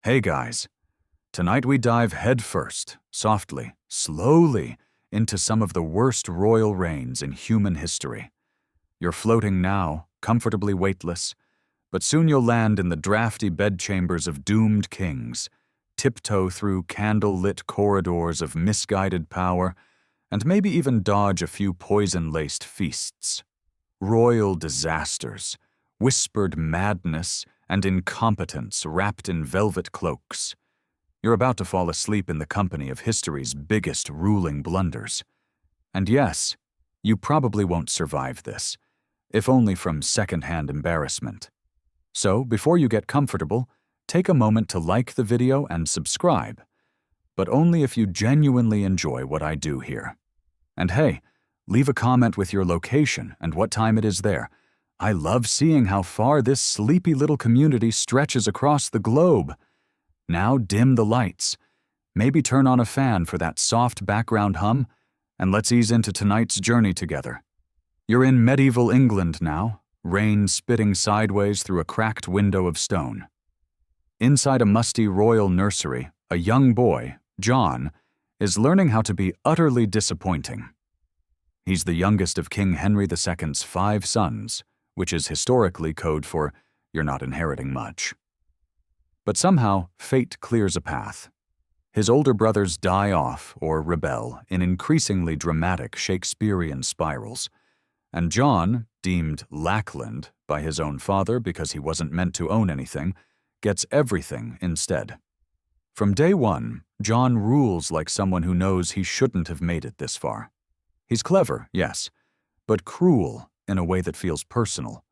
Hey guys, tonight we dive headfirst, softly, slowly, into some of the worst royal reigns in human history. You're floating now, comfortably weightless, but soon you'll land in the drafty bedchambers of doomed kings, tiptoe through candle-lit corridors of misguided power, and maybe even dodge a few poison-laced feasts. Royal disasters, whispered madness, and incompetence wrapped in velvet cloaks. You're about to fall asleep in the company of history's biggest ruling blunders. And yes, you probably won't survive this, if only from second-hand embarrassment. So, before you get comfortable, take a moment to like the video and subscribe, but only if you genuinely enjoy what I do here. And hey, leave a comment with your location and what time it is there. I love seeing how far this sleepy little community stretches across the globe. Now dim the lights. Maybe turn on a fan for that soft background hum, and let's ease into tonight's journey together. You're in medieval England now, rain spitting sideways through a cracked window of stone. Inside a musty royal nursery, a young boy, John, is learning how to be utterly disappointing. He's the youngest of King Henry II's 5 sons, which is historically code for you're not inheriting much. But somehow, fate clears a path. His older brothers die off or rebel in increasingly dramatic Shakespearean spirals, and John, deemed Lackland by his own father because he wasn't meant to own anything, gets everything instead. From day one, John rules like someone who knows he shouldn't have made it this far. He's clever, yes, but cruel in a way that feels personal.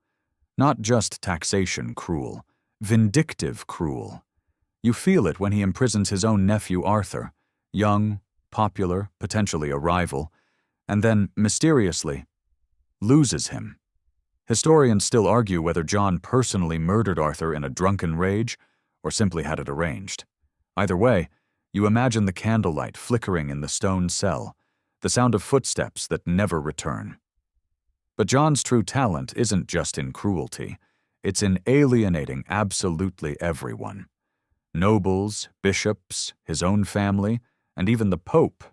Not just taxation cruel, vindictive cruel. You feel it when he imprisons his own nephew Arthur, young, popular, potentially a rival, and then, mysteriously, loses him. Historians still argue whether John personally murdered Arthur in a drunken rage or simply had it arranged. Either way, you imagine the candlelight flickering in the stone cell, the sound of footsteps that never return. But John's true talent isn't just in cruelty, it's in alienating absolutely everyone. Nobles, bishops, his own family, and even the Pope.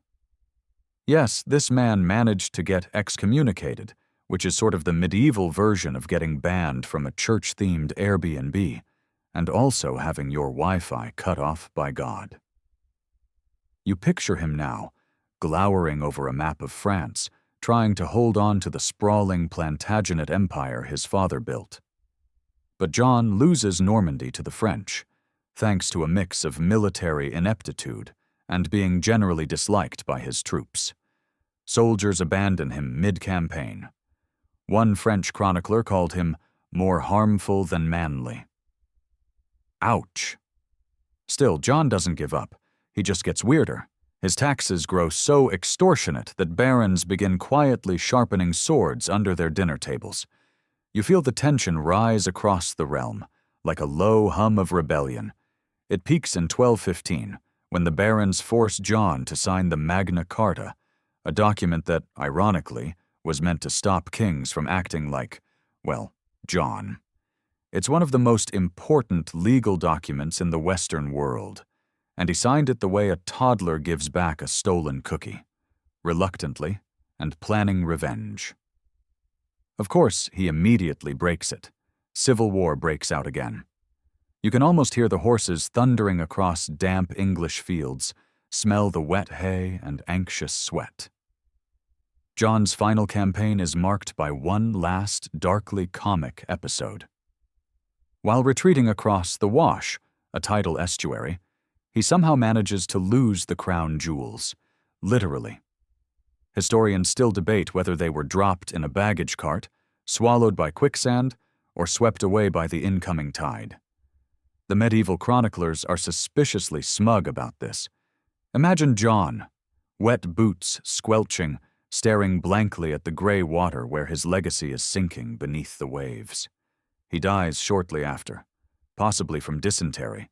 Yes, this man managed to get excommunicated, which is sort of the medieval version of getting banned from a church-themed Airbnb, and also having your Wi-Fi cut off by God. You picture him now, glowering over a map of France, trying to hold on to the sprawling Plantagenet empire his father built. But John loses Normandy to the French, thanks to a mix of military ineptitude and being generally disliked by his troops. Soldiers abandon him mid-campaign. One French chronicler called him more harmful than manly. Ouch. Still, John doesn't give up. He just gets weirder. His taxes grow so extortionate that barons begin quietly sharpening swords under their dinner tables. You feel the tension rise across the realm, like a low hum of rebellion. It peaks in 1215, when the barons force John to sign the Magna Carta, a document that, ironically, was meant to stop kings from acting like, well, John. It's one of the most important legal documents in the Western world, and he signed it the way a toddler gives back a stolen cookie, reluctantly and planning revenge. Of course, he immediately breaks it. Civil war breaks out again. You can almost hear the horses thundering across damp English fields, smell the wet hay and anxious sweat. John's final campaign is marked by one last, darkly comic episode. While retreating across the Wash, a tidal estuary, he somehow manages to lose the crown jewels, literally. Historians still debate whether they were dropped in a baggage cart, swallowed by quicksand, or swept away by the incoming tide. The medieval chroniclers are suspiciously smug about this. Imagine John, wet boots squelching, staring blankly at the gray water where his legacy is sinking beneath the waves. He dies shortly after, possibly from dysentery,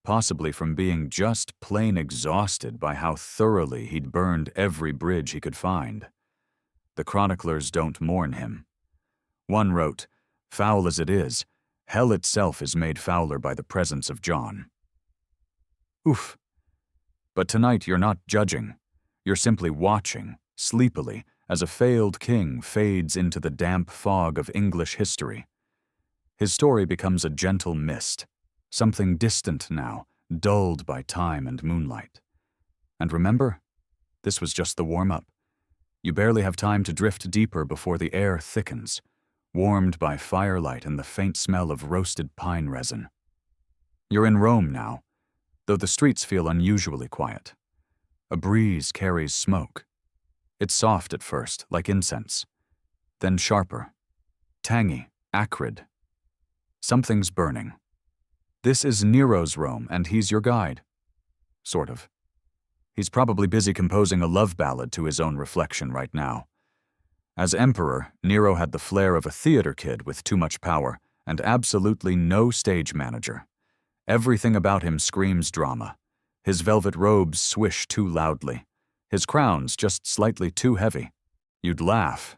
possibly from being just plain exhausted by how thoroughly he'd burned every bridge he could find. The chroniclers don't mourn him. One wrote, "Foul as it is, hell itself is made fouler by the presence of John." Oof. But tonight you're not judging. You're simply watching, sleepily, as a failed king fades into the damp fog of English history. His story becomes a gentle mist, something distant now, dulled by time and moonlight. And remember, this was just the warm-up. You barely have time to drift deeper before the air thickens, warmed by firelight and the faint smell of roasted pine resin. You're in Rome now, though the streets feel unusually quiet. A breeze carries smoke. It's soft at first, like incense, then sharper, tangy, acrid. Something's burning. This is Nero's Rome, and he's your guide. Sort of. He's probably busy composing a love ballad to his own reflection right now. As emperor, Nero had the flair of a theater kid with too much power and absolutely no stage manager. Everything about him screams drama. His velvet robes swish too loudly. His crown's just slightly too heavy. You'd laugh.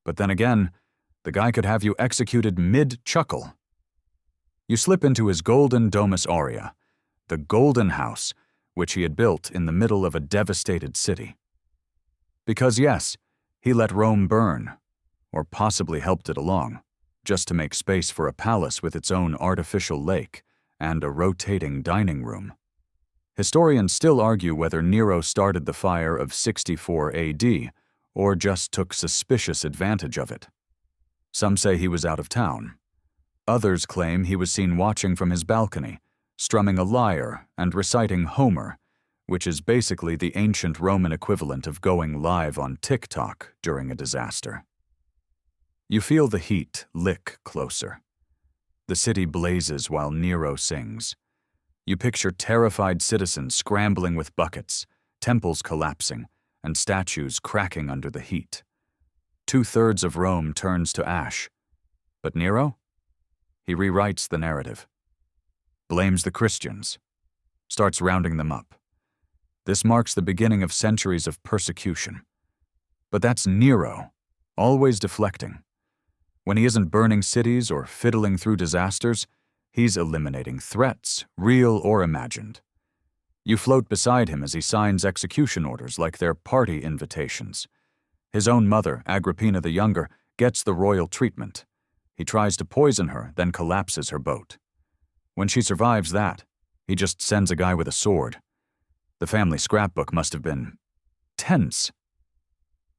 But then again, the guy could have you executed mid-chuckle. You slip into his golden domus aurea, the golden house, which he had built in the middle of a devastated city. Because yes, he let Rome burn, or possibly helped it along, just to make space for a palace with its own artificial lake and a rotating dining room. Historians still argue whether Nero started the fire of 64 AD or just took suspicious advantage of it. Some say he was out of town. Others claim he was seen watching from his balcony, strumming a lyre and reciting Homer, which is basically the ancient Roman equivalent of going live on TikTok during a disaster. You feel the heat lick closer. The city blazes while Nero sings. You picture terrified citizens scrambling with buckets, temples collapsing, and statues cracking under the heat. 2/3 of Rome turns to ash. But Nero? He rewrites the narrative. Blames the Christians. Starts rounding them up. This marks the beginning of centuries of persecution. But that's Nero, always deflecting. When he isn't burning cities or fiddling through disasters, he's eliminating threats, real or imagined. You float beside him as he signs execution orders like they're party invitations. His own mother, Agrippina the Younger, gets the royal treatment. He tries to poison her, then collapses her boat. When she survives that, he just sends a guy with a sword. The family scrapbook must have been tense.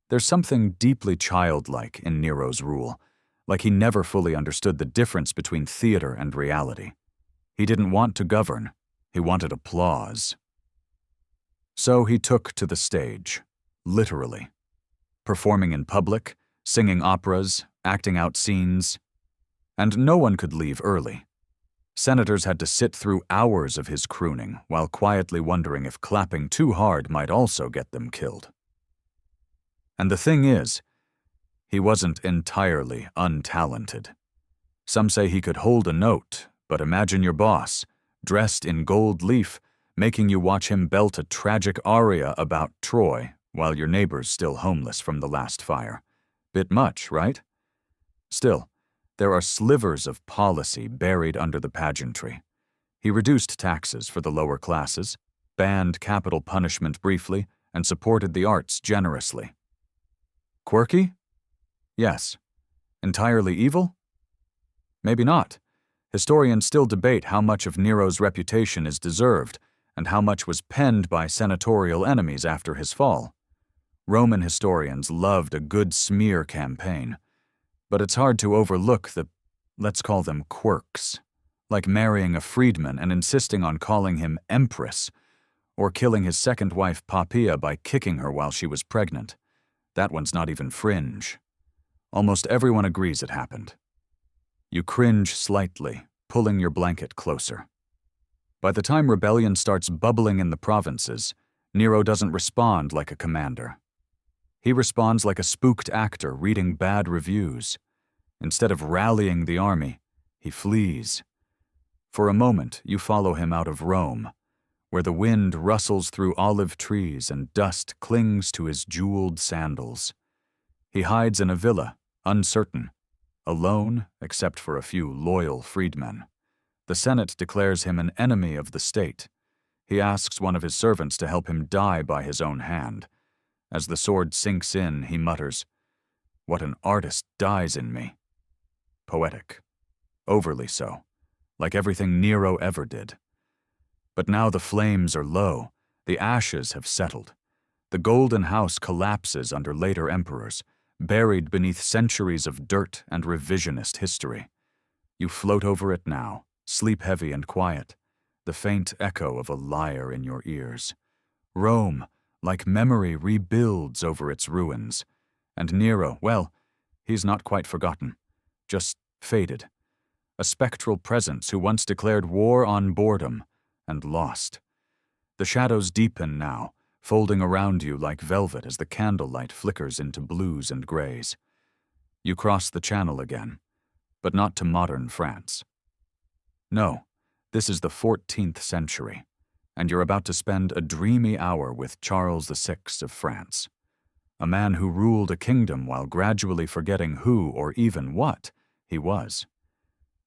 There's something deeply childlike in Nero's rule, like he never fully understood the difference between theater and reality. He didn't want to govern, he wanted applause. So he took to the stage, literally. Performing in public, singing operas, acting out scenes. And no one could leave early. Senators had to sit through hours of his crooning while quietly wondering if clapping too hard might also get them killed. And the thing is, he wasn't entirely untalented. Some say he could hold a note, but imagine your boss, dressed in gold leaf, making you watch him belt a tragic aria about Troy while your neighbor's still homeless from the last fire. Bit much, right? Still, there are slivers of policy buried under the pageantry. He reduced taxes for the lower classes, banned capital punishment briefly, and supported the arts generously. Quirky? Yes. Entirely evil? Maybe not. Historians still debate how much of Nero's reputation is deserved and how much was penned by senatorial enemies after his fall. Roman historians loved a good smear campaign, but it's hard to overlook the, let's call them quirks, like marrying a freedman and insisting on calling him Empress, or killing his second wife Poppaea by kicking her while she was pregnant. That one's not even fringe. Almost everyone agrees it happened. You cringe slightly, pulling your blanket closer. By the time rebellion starts bubbling in the provinces, Nero doesn't respond like a commander. He responds like a spooked actor reading bad reviews. Instead of rallying the army, he flees. For a moment, you follow him out of Rome, where the wind rustles through olive trees and dust clings to his jeweled sandals. He hides in a villa, uncertain, alone except for a few loyal freedmen. The Senate declares him an enemy of the state. He asks one of his servants to help him die by his own hand. As the sword sinks in, he mutters, "What an artist dies in me." Poetic. Overly so. Like everything Nero ever did. But now the flames are low. The ashes have settled. The Golden House collapses under later emperors, buried beneath centuries of dirt and revisionist history. You float over it now, sleep heavy and quiet, the faint echo of a lyre in your ears. Rome, like memory, rebuilds over its ruins. And Nero, well, he's not quite forgotten, just faded. A spectral presence who once declared war on boredom and lost. The shadows deepen now, folding around you like velvet as the candlelight flickers into blues and grays. You cross the Channel again, but not to modern France. No, this is the 14th century, and you're about to spend a dreamy hour with Charles VI of France, a man who ruled a kingdom while gradually forgetting who or even what he was.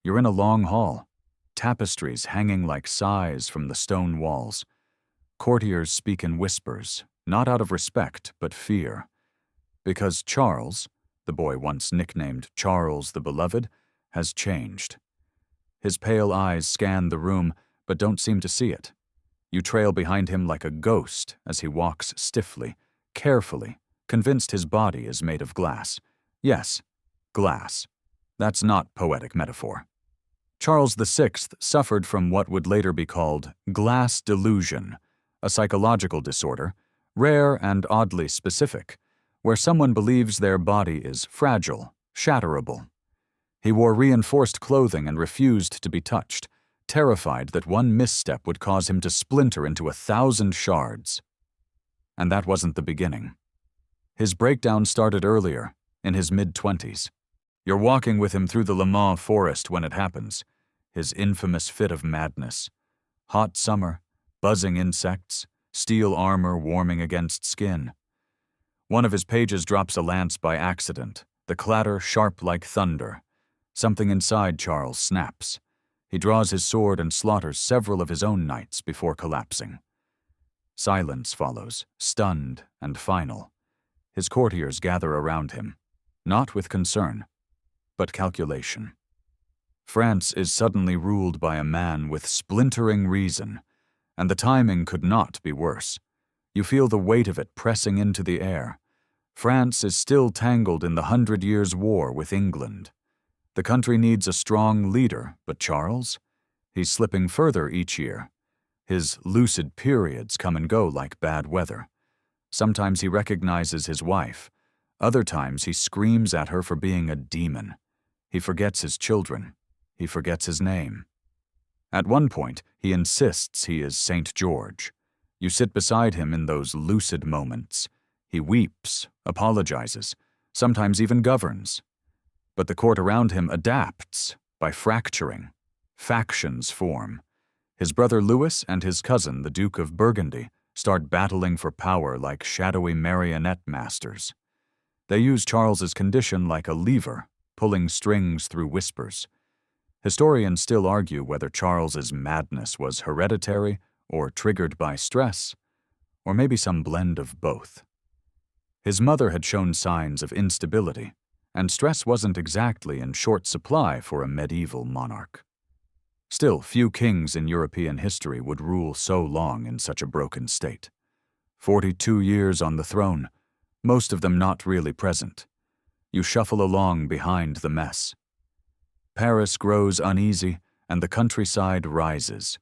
You're in a long hall, tapestries hanging like sighs from the stone walls. Courtiers speak in whispers, not out of respect but fear. Because Charles, the boy once nicknamed Charles the Beloved, has changed. His pale eyes scan the room, but don't seem to see it. You trail behind him like a ghost as he walks stiffly, carefully, convinced his body is made of glass. Yes, glass. That's not poetic metaphor. Charles VI suffered from what would later be called glass delusion, a psychological disorder, rare and oddly specific, where someone believes their body is fragile, shatterable. He wore reinforced clothing and refused to be touched, terrified that one misstep would cause him to splinter into 1,000 shards. And that wasn't the beginning. His breakdown started earlier, in his mid-20s. You're walking with him through the Le Mans forest when it happens, his infamous fit of madness. Hot summer, buzzing insects, steel armor warming against skin. One of his pages drops a lance by accident, the clatter sharp like thunder. Something inside Charles snaps. He draws his sword and slaughters several of his own knights before collapsing. Silence follows, stunned and final. His courtiers gather around him, not with concern, but calculation. France is suddenly ruled by a man with splintering reason, and the timing could not be worse. You feel the weight of it pressing into the air. France is still tangled in the 100 Years' War with England. The country needs a strong leader, but Charles? He's slipping further each year. His lucid periods come and go like bad weather. Sometimes he recognizes his wife. Other times he screams at her for being a demon. He forgets his children. He forgets his name. At one point, he insists he is St. George. You sit beside him in those lucid moments. He weeps, apologizes, sometimes even governs. But the court around him adapts by fracturing. Factions form. His brother Louis and his cousin, the Duke of Burgundy, start battling for power like shadowy marionette masters. They use Charles's condition like a lever, pulling strings through whispers. Historians still argue whether Charles's madness was hereditary or triggered by stress, or maybe some blend of both. His mother had shown signs of instability, and stress wasn't exactly in short supply for a medieval monarch. Still, few kings in European history would rule so long in such a broken state. 42 years on the throne, most of them not really present. You shuffle along behind the mess. Paris grows uneasy, and the countryside rises.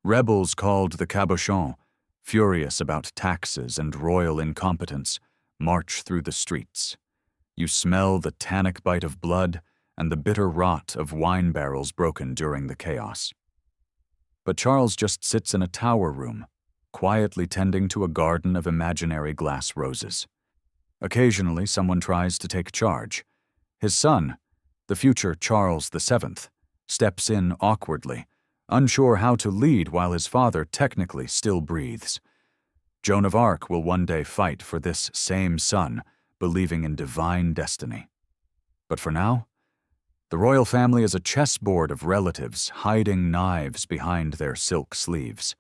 Rebels called the Cabochons, furious about taxes and royal incompetence, march through the streets. You smell the tannic bite of blood and the bitter rot of wine barrels broken during the chaos. But Charles just sits in a tower room, quietly tending to a garden of imaginary glass roses. Occasionally, someone tries to take charge. His son, the future Charles VII, steps in awkwardly, unsure how to lead while his father technically still breathes. Joan of Arc will one day fight for this same son, believing in divine destiny. But for now, the royal family is a chessboard of relatives hiding knives behind their silk sleeves.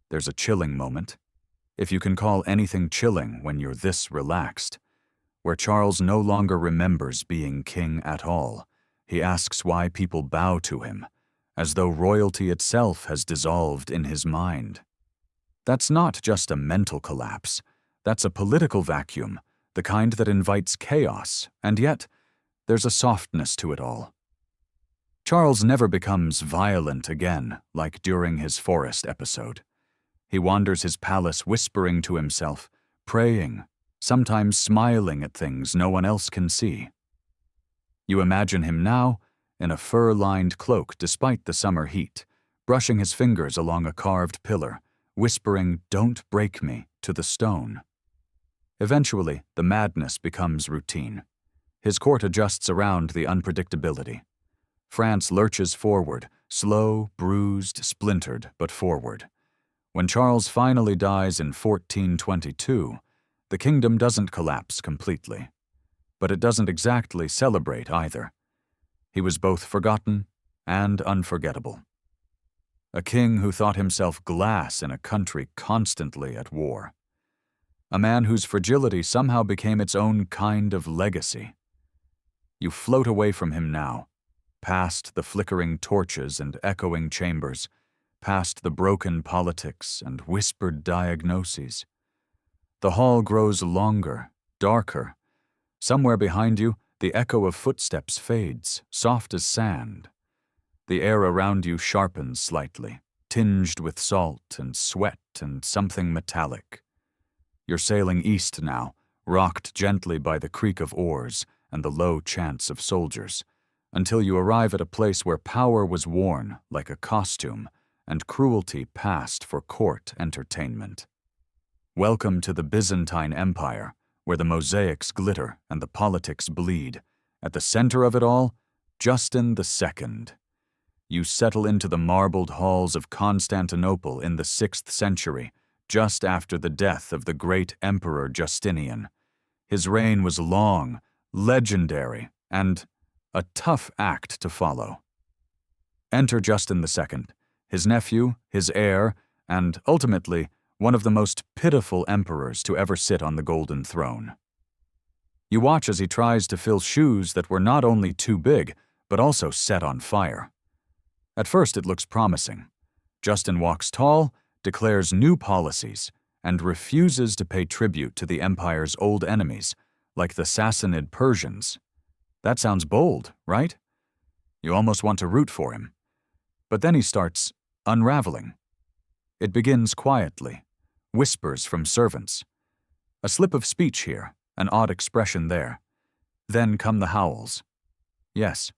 There's a chilling moment, if you can call anything chilling when you're this relaxed, where Charles no longer remembers being king at all. He asks why people bow to him, as though royalty itself has dissolved in his mind. That's not just a mental collapse. That's a political vacuum, the kind that invites chaos, and yet there's a softness to it all. Charles never becomes violent again, like during his forest episode. He wanders his palace whispering to himself, praying, sometimes smiling at things no one else can see. You imagine him now, in a fur-lined cloak despite the summer heat, brushing his fingers along a carved pillar, whispering, "Don't break me," to the stone. Eventually, the madness becomes routine. His court adjusts around the unpredictability. France lurches forward, slow, bruised, splintered, but forward. When Charles finally dies in 1422, the kingdom doesn't collapse completely. But it doesn't exactly celebrate either. He was both forgotten and unforgettable. A king who thought himself glass in a country constantly at war. A man whose fragility somehow became its own kind of legacy. You float away from him now, past the flickering torches and echoing chambers, past the broken politics and whispered diagnoses. The hall grows longer, darker. Somewhere behind you, the echo of footsteps fades, soft as sand. The air around you sharpens slightly, tinged with salt and sweat and something metallic. You're sailing east now, rocked gently by the creak of oars and the low chants of soldiers, until you arrive at a place where power was worn like a costume and cruelty passed for court entertainment. Welcome to the Byzantine Empire, where the mosaics glitter and the politics bleed. At the center of it all, Justin II. You settle into the marbled halls of Constantinople in the 6th century, just after the death of the great Emperor Justinian. His reign was long, legendary, and a tough act to follow. Enter Justin II, his nephew, his heir, and ultimately one of the most pitiful emperors to ever sit on the golden throne. You watch as he tries to fill shoes that were not only too big, but also set on fire. At first it looks promising. Justin walks tall, declares new policies, and refuses to pay tribute to the empire's old enemies, like the Sassanid Persians. That sounds bold, right? You almost want to root for him. But then he starts unraveling. It begins quietly, whispers from servants. A slip of speech here, an odd expression there. Then come the howls. Yes,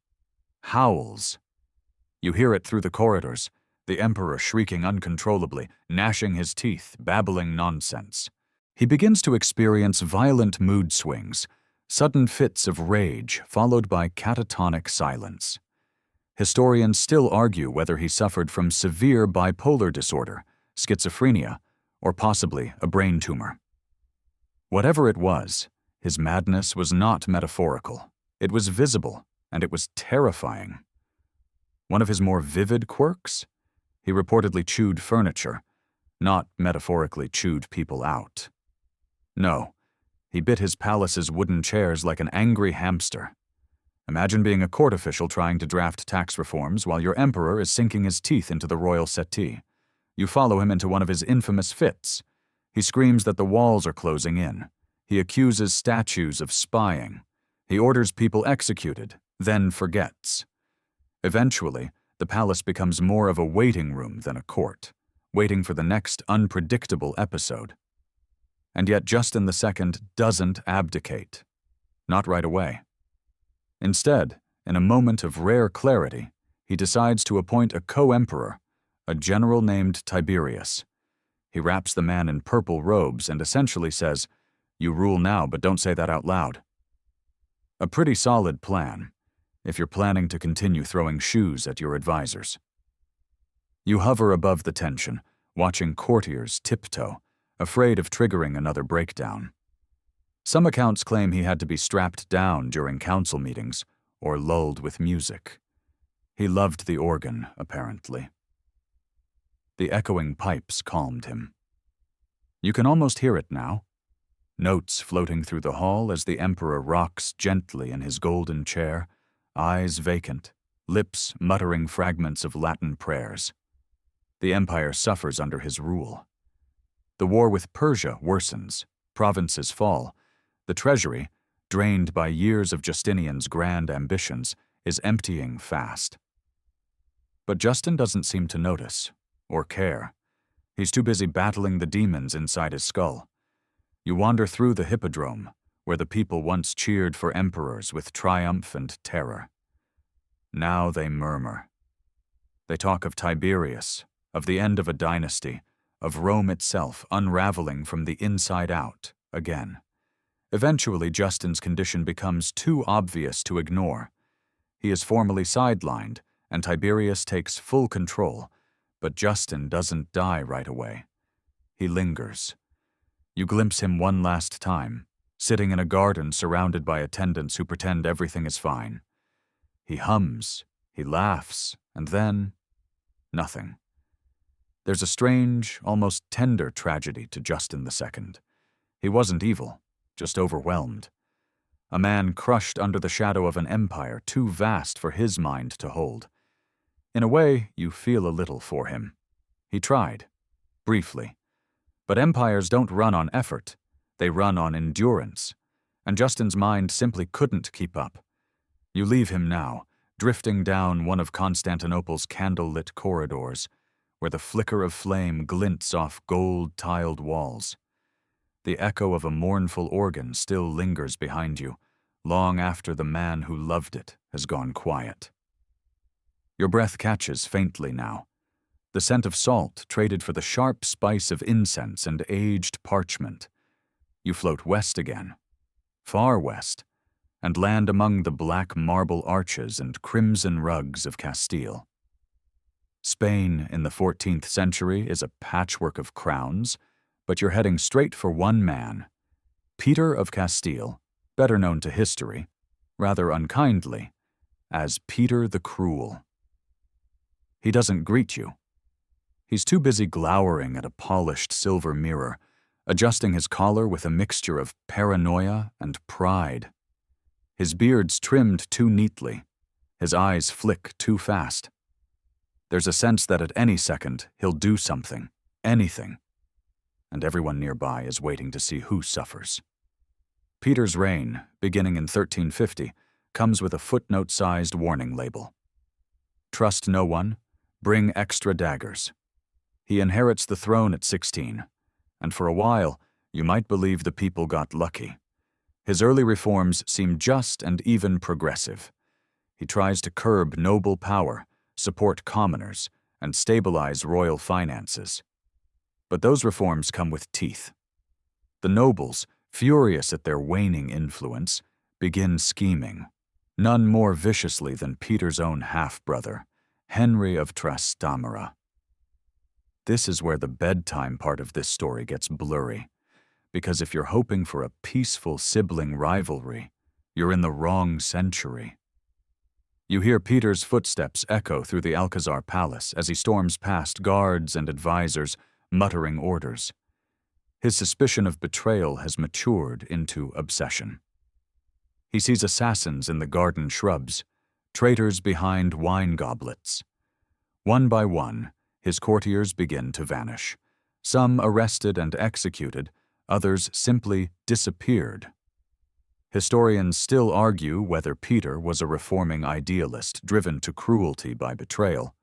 howls. You hear it through the corridors, the emperor shrieking uncontrollably, gnashing his teeth, babbling nonsense. He begins to experience violent mood swings, sudden fits of rage followed by catatonic silence. Historians still argue whether he suffered from severe bipolar disorder, schizophrenia, or possibly a brain tumor. Whatever it was, his madness was not metaphorical. It was visible, and it was terrifying. One of his more vivid quirks? He reportedly chewed furniture, not metaphorically chewed people out. No, he bit his palace's wooden chairs like an angry hamster. Imagine being a court official trying to draft tax reforms while your emperor is sinking his teeth into the royal settee. You follow him into one of his infamous fits. He screams that the walls are closing in. He accuses statues of spying. He orders people executed, then forgets. Eventually, the palace becomes more of a waiting room than a court, waiting for the next unpredictable episode. And yet Justin II doesn't abdicate. Not right away. Instead, in a moment of rare clarity, he decides to appoint a co-emperor, a general named Tiberius. He wraps the man in purple robes and essentially says, "You rule now, but don't say that out loud." A pretty solid plan, if you're planning to continue throwing shoes at your advisors. You hover above the tension, watching courtiers tiptoe, afraid of triggering another breakdown. Some accounts claim he had to be strapped down during council meetings or lulled with music. He loved the organ, apparently. The echoing pipes calmed him. You can almost hear it now. Notes floating through the hall as the emperor rocks gently in his golden chair, eyes vacant, lips muttering fragments of Latin prayers. The empire suffers under his rule. The war with Persia worsens, provinces fall. The treasury, drained by years of Justinian's grand ambitions, is emptying fast. But Justin doesn't seem to notice, or care. He's too busy battling the demons inside his skull. You wander through the hippodrome, where the people once cheered for emperors with triumph and terror. Now they murmur. They talk of Tiberius, of the end of a dynasty, of Rome itself unraveling from the inside out again. Eventually, Justin's condition becomes too obvious to ignore. He is formally sidelined, and Tiberius takes full control, but Justin doesn't die right away. He lingers. You glimpse him one last time, sitting in a garden surrounded by attendants who pretend everything is fine. He hums, he laughs, and then nothing. There's a strange, almost tender tragedy to Justin II. He wasn't evil, just overwhelmed. A man crushed under the shadow of an empire too vast for his mind to hold. In a way, you feel a little for him. He tried, briefly. But empires don't run on effort, they run on endurance, and Justin's mind simply couldn't keep up. You leave him now, drifting down one of Constantinople's candle-lit corridors, where the flicker of flame glints off gold-tiled walls. The echo of a mournful organ still lingers behind you, long after the man who loved it has gone quiet. Your breath catches faintly now, the scent of salt traded for the sharp spice of incense and aged parchment. You float west again, far west, and land among the black marble arches and crimson rugs of Castile. Spain in the 14th century is a patchwork of crowns, but you're heading straight for one man, Peter of Castile, better known to history, rather unkindly, as Peter the Cruel. He doesn't greet you. He's too busy glowering at a polished silver mirror, adjusting his collar with a mixture of paranoia and pride. His beard's trimmed too neatly. His eyes flick too fast. There's a sense that at any second he'll do something, anything, and everyone nearby is waiting to see who suffers. Peter's reign, beginning in 1350, comes with a footnote-sized warning label. Trust no one, bring extra daggers. He inherits the throne at 16, and for a while, you might believe the people got lucky. His early reforms seem just and even progressive. He tries to curb noble power, support commoners, and stabilize royal finances. But those reforms come with teeth. The nobles, furious at their waning influence, begin scheming, none more viciously than Peter's own half-brother, Henry of Trastamara. This is where the bedtime part of this story gets blurry, because if you're hoping for a peaceful sibling rivalry, you're in the wrong century. You hear Peter's footsteps echo through the Alcazar Palace as he storms past guards and advisors, muttering orders. His suspicion of betrayal has matured into obsession. He sees assassins in the garden shrubs, traitors behind wine goblets. One by one, his courtiers begin to vanish. Some arrested and executed, others simply disappeared. Historians still argue whether Peter was a reforming idealist driven to cruelty by betrayal,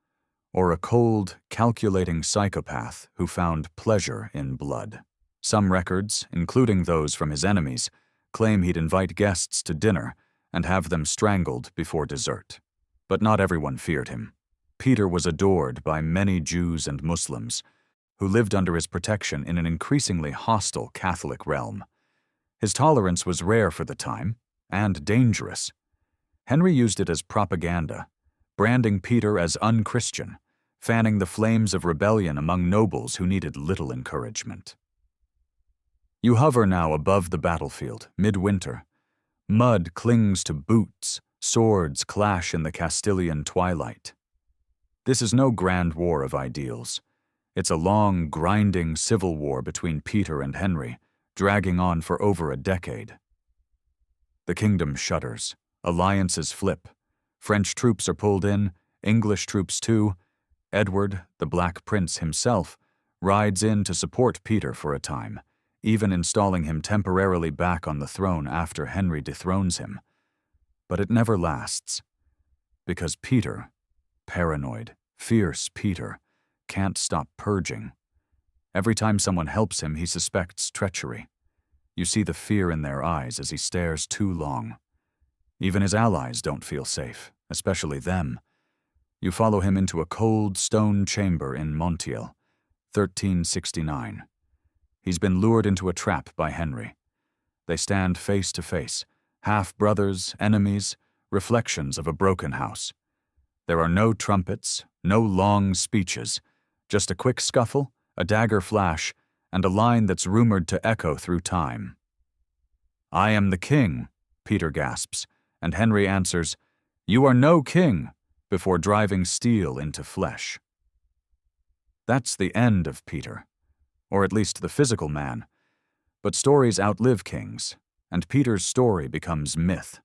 or a cold, calculating psychopath who found pleasure in blood. Some records, including those from his enemies, claim he'd invite guests to dinner and have them strangled before dessert. But not everyone feared him. Peter was adored by many Jews and Muslims, who lived under his protection in an increasingly hostile Catholic realm. His tolerance was rare for the time, and dangerous. Henry used it as propaganda, branding Peter as unchristian, fanning the flames of rebellion among nobles who needed little encouragement. You hover now above the battlefield, midwinter. Mud clings to boots, swords clash in the Castilian twilight. This is no grand war of ideals. It's a long, grinding civil war between Peter and Henry, dragging on for over a decade. The kingdom shudders, alliances flip, French troops are pulled in, English troops too. Edward, the Black Prince himself, rides in to support Peter for a time, even installing him temporarily back on the throne after Henry dethrones him. But it never lasts, because Peter, paranoid, fierce Peter, can't stop purging. Every time someone helps him, he suspects treachery. You see the fear in their eyes as he stares too long. Even his allies don't feel safe, especially them. You follow him into a cold stone chamber in Montiel, 1369. He's been lured into a trap by Henry. They stand face to face, half-brothers, enemies, reflections of a broken house. There are no trumpets, no long speeches, just a quick scuffle, a dagger flash, and a line that's rumored to echo through time. "I am the king," Peter gasps, and Henry answers, "You are no king," before driving steel into flesh. That's the end of Peter, or at least the physical man. But stories outlive kings, and Peter's story becomes myth.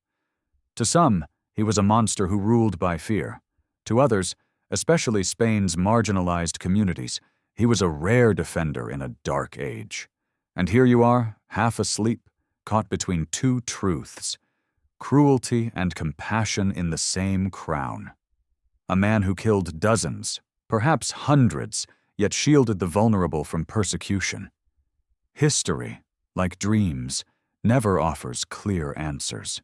To some, he was a monster who ruled by fear. To others, especially Spain's marginalized communities, he was a rare defender in a dark age. And here you are, half asleep, caught between two truths: cruelty and compassion in the same crown. A man who killed dozens, perhaps hundreds, yet shielded the vulnerable from persecution. History, like dreams, never offers clear answers.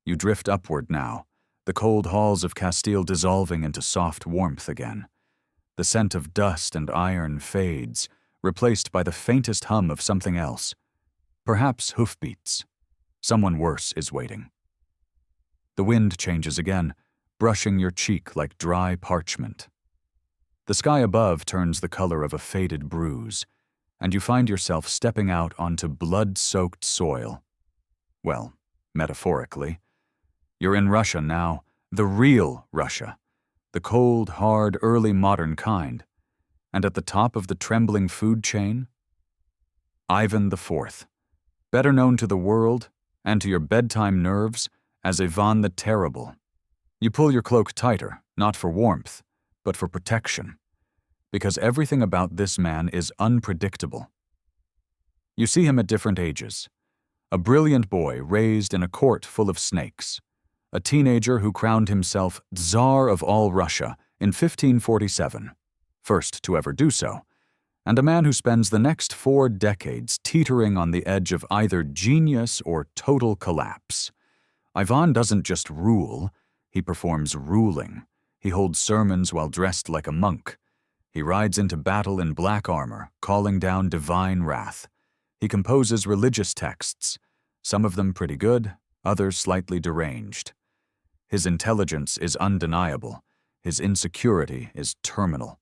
You drift upward now, the cold halls of Castile dissolving into soft warmth again. The scent of dust and iron fades, replaced by the faintest hum of something else. Perhaps hoofbeats. Someone worse is waiting. The wind changes again, brushing your cheek like dry parchment. The sky above turns the color of a faded bruise, and you find yourself stepping out onto blood-soaked soil. Well, metaphorically. You're in Russia now, the real Russia, the cold, hard, early modern kind. And at the top of the trembling food chain, Ivan IV, better known to the world and to your bedtime nerves as Ivan the Terrible. You pull your cloak tighter, not for warmth, but for protection, because everything about this man is unpredictable. You see him at different ages. A brilliant boy raised in a court full of snakes. A teenager who crowned himself Tsar of all Russia in 1547, first to ever do so, and a man who spends the next 4 decades teetering on the edge of either genius or total collapse. Ivan doesn't just rule, he performs ruling. He holds sermons while dressed like a monk. He rides into battle in black armor, calling down divine wrath. He composes religious texts, some of them pretty good, others slightly deranged. His intelligence is undeniable. His insecurity is terminal.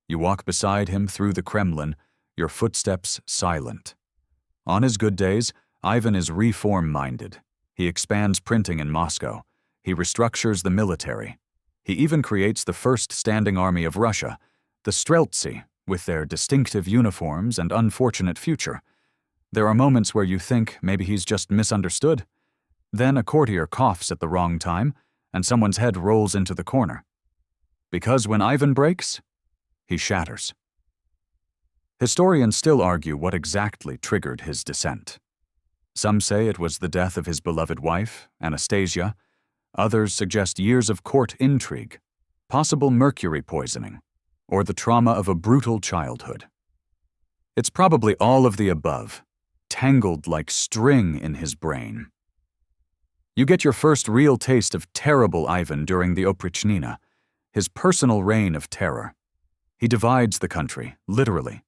You walk beside him through the Kremlin, your footsteps silent. On his good days, Ivan is reform-minded. He expands printing in Moscow. He restructures the military. He even creates the first standing army of Russia, the Streltsy, with their distinctive uniforms and unfortunate future. There are moments where you think maybe he's just misunderstood. Then a courtier coughs at the wrong time, and someone's head rolls into the corner. Because when Ivan breaks, he shatters. Historians still argue what exactly triggered his descent. Some say it was the death of his beloved wife, Anastasia. Others suggest years of court intrigue, possible mercury poisoning, or the trauma of a brutal childhood. It's probably all of the above, tangled like string in his brain. You get your first real taste of terrible Ivan during the Oprichnina, his personal reign of terror. He divides the country, literally.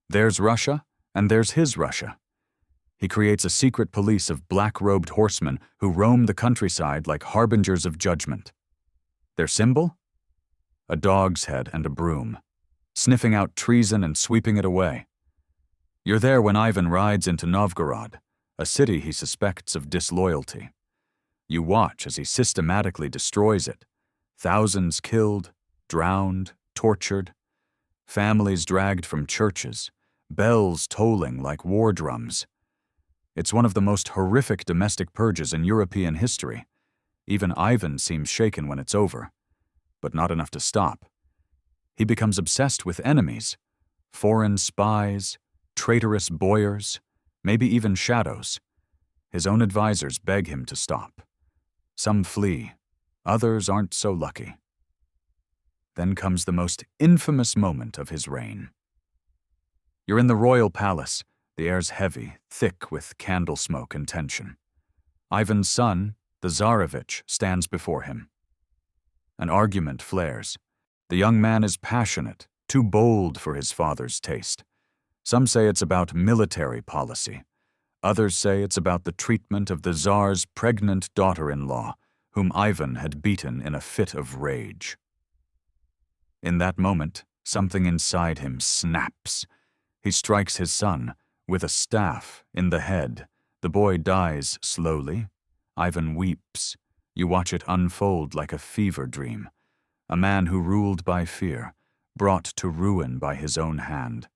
There's Russia, and there's his Russia. He creates a secret police of black-robed horsemen who roam the countryside like harbingers of judgment. Their symbol? A dog's head and a broom, sniffing out treason and sweeping it away. You're there when Ivan rides into Novgorod, a city he suspects of disloyalty. You watch as he systematically destroys it. Thousands killed, drowned, tortured. families dragged from churches, bells tolling like war drums. It's one of the most horrific domestic purges in European history. Even Ivan seems shaken when it's over, but not enough to stop. He becomes obsessed with enemies, foreign spies, traitorous boyars, maybe even shadows. His own advisors beg him to stop. Some flee, others aren't so lucky. Then comes the most infamous moment of his reign. You're in the royal palace. The air's heavy, thick with candle smoke and tension. Ivan's son, the Tsarevich, stands before him. An argument flares. The young man is passionate, too bold for his father's taste. Some say it's about military policy. Others say it's about the treatment of the Tsar's pregnant daughter-in-law, whom Ivan had beaten in a fit of rage. In that moment, something inside him snaps. He strikes his son with a staff in the head. The boy dies slowly. Ivan weeps. You watch it unfold like a fever dream. A man who ruled by fear, brought to ruin by his own hand.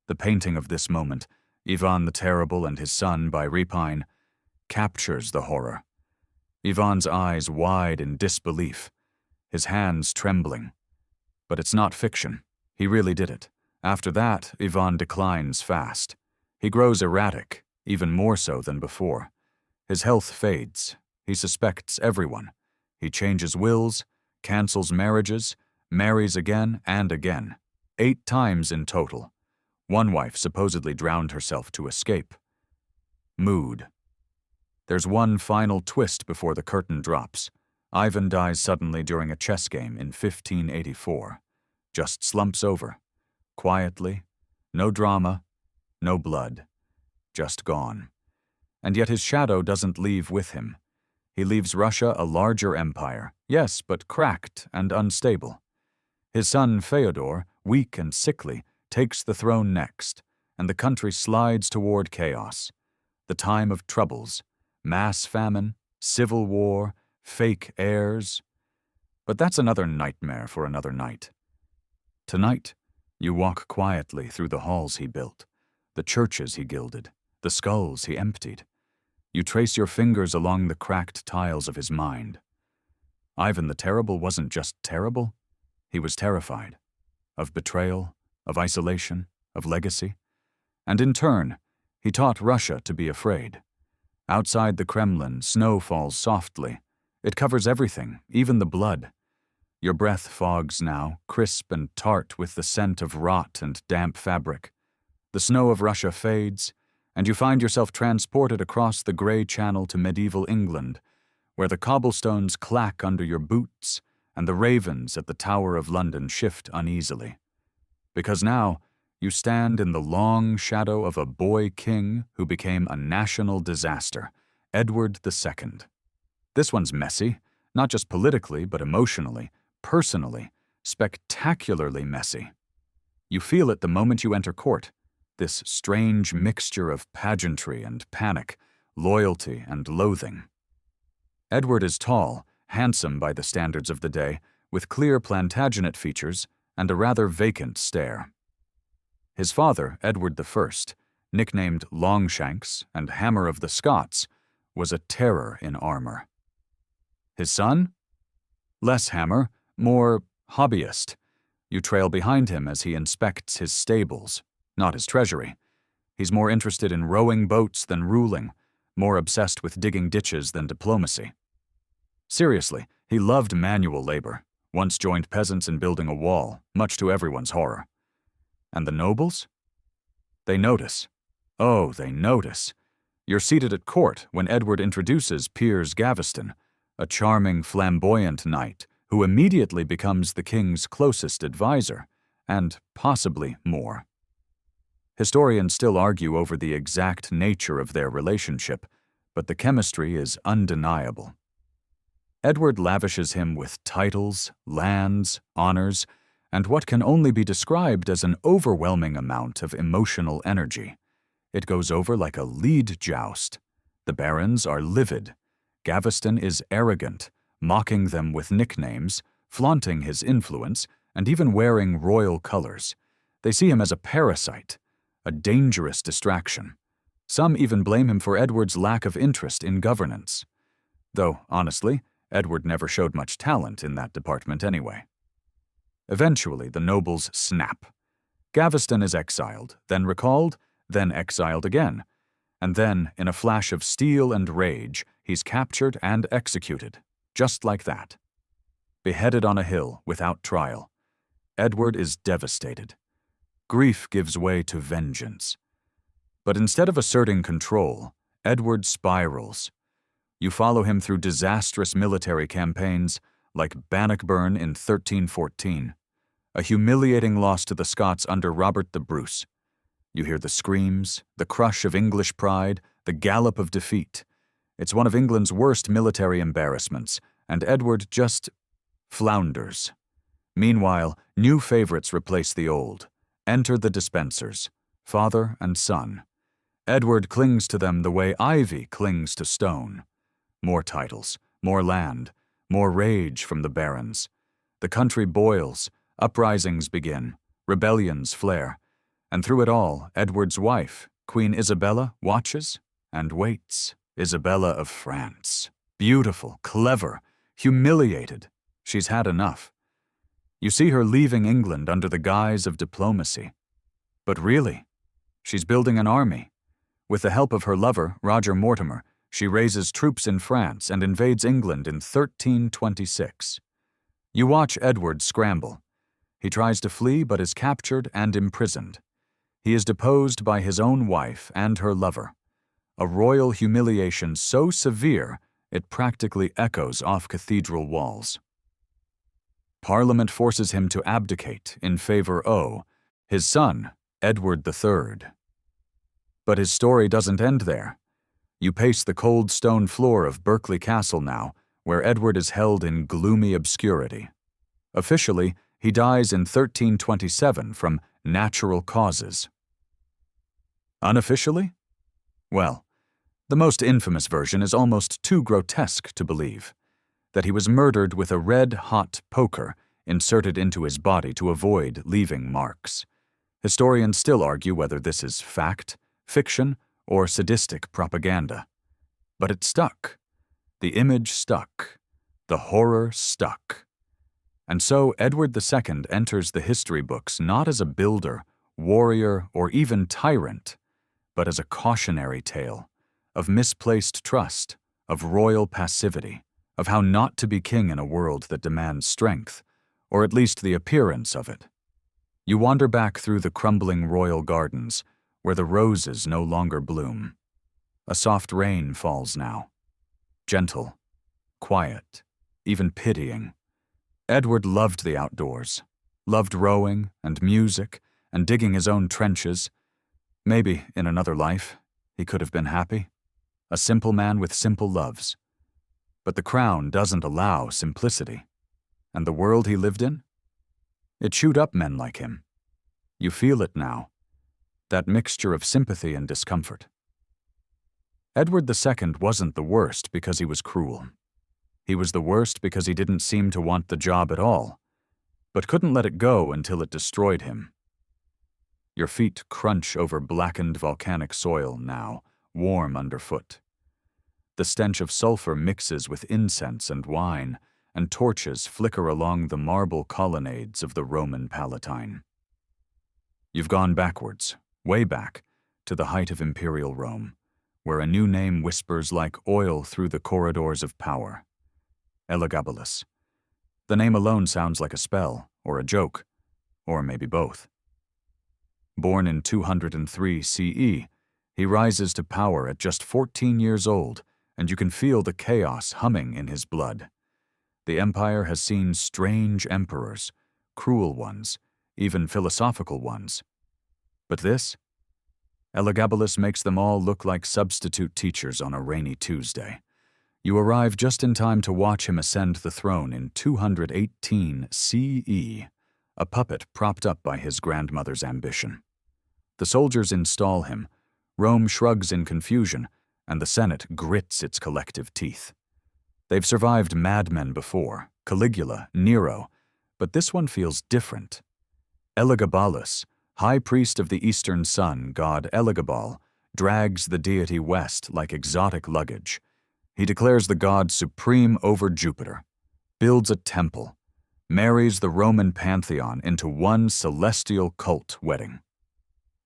The painting of this moment, Ivan the Terrible and his son by Repine, captures the horror. Ivan's eyes wide in disbelief, his hands trembling. But it's not fiction. He really did it. After that, Ivan declines fast. He grows erratic, even more so than before. His health fades. He suspects everyone. He changes wills, cancels marriages, marries again and again. 8 times in total. One wife supposedly drowned herself to escape. Mood. There's one final twist before the curtain drops. Ivan dies suddenly during a chess game in 1584. Just slumps over. Quietly. No drama. No blood. Just gone. And yet his shadow doesn't leave with him. He leaves Russia a larger empire, yes, but cracked and unstable. His son Fyodor, weak and sickly, takes the throne next, and the country slides toward chaos. The time of troubles, mass famine, civil war, fake heirs. But that's another nightmare for another night. Tonight, you walk quietly through the halls he built, the churches he gilded, the skulls he emptied. You trace your fingers along the cracked tiles of his mind. Ivan the Terrible wasn't just terrible, he was terrified. Of betrayal, of isolation, of legacy. And in turn, he taught Russia to be afraid. Outside the Kremlin, snow falls softly. It covers everything, even the blood. Your breath fogs now, crisp and tart with the scent of rot and damp fabric. The snow of Russia fades, and you find yourself transported across the gray channel to medieval England, where the cobblestones clack under your boots and the ravens at the Tower of London shift uneasily. Because now, you stand in the long shadow of a boy king who became a national disaster, Edward II. This one's messy, not just politically, but emotionally, personally, spectacularly messy. You feel it the moment you enter court, this strange mixture of pageantry and panic, loyalty and loathing. Edward is tall, handsome by the standards of the day, with clear Plantagenet features and a rather vacant stare. His father, Edward I, nicknamed Longshanks and Hammer of the Scots, was a terror in armor. His son? Less hammer, more hobbyist. You trail behind him as he inspects his stables, not his treasury. He's more interested in rowing boats than ruling, more obsessed with digging ditches than diplomacy. Seriously, he loved manual labor, once joined peasants in building a wall, much to everyone's horror. And the nobles? They notice. Oh, they notice. You're seated at court when Edward introduces Piers Gaveston, a charming, flamboyant knight who immediately becomes the king's closest advisor, and possibly more. Historians still argue over the exact nature of their relationship, but the chemistry is undeniable. Edward lavishes him with titles, lands, honors, and what can only be described as an overwhelming amount of emotional energy. It goes over like a lead joust. The barons are livid. Gaveston is arrogant, mocking them with nicknames, flaunting his influence, and even wearing royal colors. They see him as a parasite, a dangerous distraction. Some even blame him for Edward's lack of interest in governance. Though, honestly, Edward never showed much talent in that department anyway. Eventually, the nobles snap. Gaveston is exiled, then recalled, then exiled again. And then, in a flash of steel and rage, he's captured and executed, just like that. Beheaded on a hill, without trial. Edward is devastated. Grief gives way to vengeance. But instead of asserting control, Edward spirals. You follow him through disastrous military campaigns, like Bannockburn in 1314, a humiliating loss to the Scots under Robert the Bruce. You hear the screams, the crush of English pride, the gallop of defeat. It's one of England's worst military embarrassments, and Edward just flounders. Meanwhile, new favorites replace the old. Enter the dispensers, father and son. Edward clings to them the way ivy clings to stone. More titles, more land, more rage from the barons. The country boils, uprisings begin, rebellions flare. And through it all, Edward's wife, Queen Isabella, watches and waits. Isabella of France. Beautiful, clever, humiliated. She's had enough. You see her leaving England under the guise of diplomacy. But really, she's building an army. With the help of her lover, Roger Mortimer, she raises troops in France and invades England in 1326. You watch Edward scramble. He tries to flee but is captured and imprisoned. He is deposed by his own wife and her lover. A royal humiliation so severe it practically echoes off cathedral walls. Parliament forces him to abdicate in favor of his son, Edward III. But his story doesn't end there. You pace the cold stone floor of Berkeley Castle now, where Edward is held in gloomy obscurity. Officially, he dies in 1327 from natural causes. Unofficially? Well, the most infamous version is almost too grotesque to believe. That he was murdered with a red-hot poker inserted into his body to avoid leaving marks. Historians still argue whether this is fact, fiction, or sadistic propaganda. But it stuck. The image stuck. The horror stuck. And so Edward II enters the history books not as a builder, warrior, or even tyrant, but as a cautionary tale of misplaced trust, of royal passivity, of how not to be king in a world that demands strength, or at least the appearance of it. You wander back through the crumbling royal gardens, where the roses no longer bloom. A soft rain falls now. Gentle, quiet, even pitying. Edward loved the outdoors, loved rowing and music and digging his own trenches. Maybe, in another life, he could have been happy. A simple man with simple loves. But the crown doesn't allow simplicity. And the world he lived in? It chewed up men like him. You feel it now. That mixture of sympathy and discomfort. Edward II wasn't the worst because he was cruel. He was the worst because he didn't seem to want the job at all, but couldn't let it go until it destroyed him. Your feet crunch over blackened volcanic soil now, warm underfoot. The stench of sulfur mixes with incense and wine, and torches flicker along the marble colonnades of the Roman Palatine. You've gone backwards, way back, to the height of imperial Rome, where a new name whispers like oil through the corridors of power. Elagabalus. The name alone sounds like a spell, or a joke, or maybe both. Born in 203 CE, he rises to power at just 14 years old, and you can feel the chaos humming in his blood. The empire has seen strange emperors, cruel ones, even philosophical ones. But this? Elagabalus makes them all look like substitute teachers on a rainy Tuesday. You arrive just in time to watch him ascend the throne in 218 CE, a puppet propped up by his grandmother's ambition. The soldiers install him, Rome shrugs in confusion, and the Senate grits its collective teeth. They've survived madmen before, Caligula, Nero, But this one feels different. Elagabalus, high priest of the eastern sun, god Elagabal, drags the deity west like exotic luggage. He declares the god supreme over Jupiter, builds a temple, marries the Roman pantheon into one celestial cult wedding.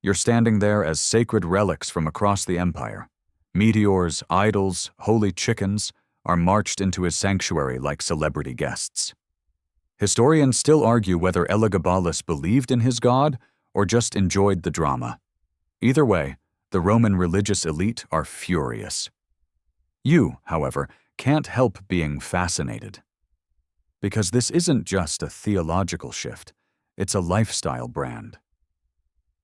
You're standing there as sacred relics from across the empire. Meteors, idols, holy chickens are marched into his sanctuary like celebrity guests. Historians still argue whether Elagabalus believed in his god or just enjoyed the drama. Either way, the Roman religious elite are furious. You, however, can't help being fascinated. Because this isn't just a theological shift, it's a lifestyle brand.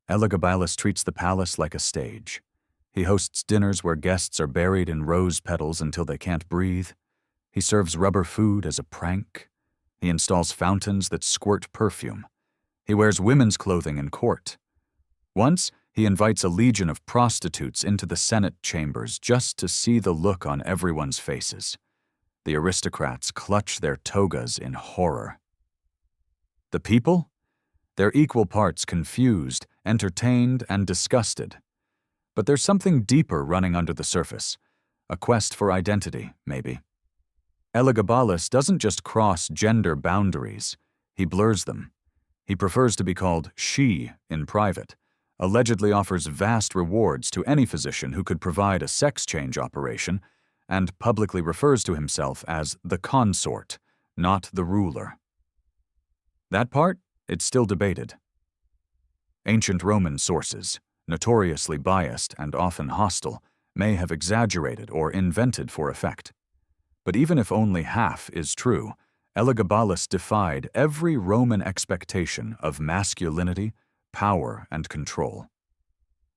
Elagabalus treats the palace like a stage. He hosts dinners where guests are buried in rose petals until they can't breathe. He serves rubber food as a prank. He installs fountains that squirt perfume. He wears women's clothing in court. Once, he invites a legion of prostitutes into the Senate chambers just to see the look on everyone's faces. The aristocrats clutch their togas in horror. The people? They're equal parts confused, entertained, and disgusted. But there's something deeper running under the surface. A quest for identity, maybe. Elagabalus doesn't just cross gender boundaries, he blurs them. He prefers to be called she in private, allegedly offers vast rewards to any physician who could provide a sex change operation, and publicly refers to himself as the consort, not the ruler. That part, it's still debated. Ancient Roman sources, notoriously biased and often hostile, may have exaggerated or invented for effect. But even if only half is true, Elagabalus defied every Roman expectation of masculinity, power, and control.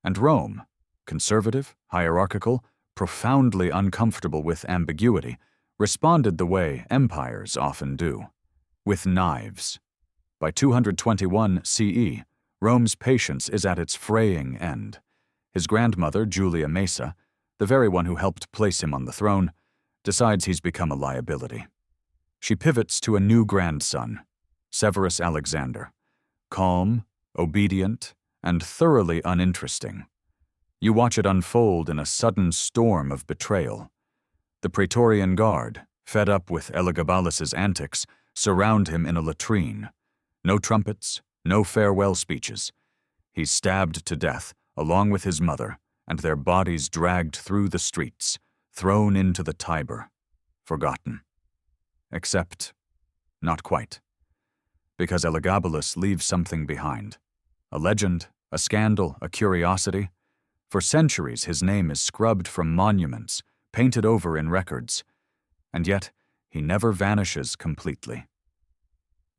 And Rome, conservative, hierarchical, profoundly uncomfortable with ambiguity, responded the way empires often do, with knives. By 221 CE, Rome's patience is at its fraying end. His grandmother, Julia Maesa, the very one who helped place him on the throne, decides he's become a liability. She pivots to a new grandson, Severus Alexander, calm, obedient, and thoroughly uninteresting. You watch it unfold in a sudden storm of betrayal. The Praetorian Guard, fed up with Elagabalus's antics, surround him in a latrine. No trumpets, no farewell speeches. He's stabbed to death, along with his mother, and their bodies dragged through the streets, thrown into the Tiber, forgotten. Except, not quite. Because Elagabalus leaves something behind. A legend, a scandal, a curiosity. For centuries his name is scrubbed from monuments, painted over in records, and yet he never vanishes completely.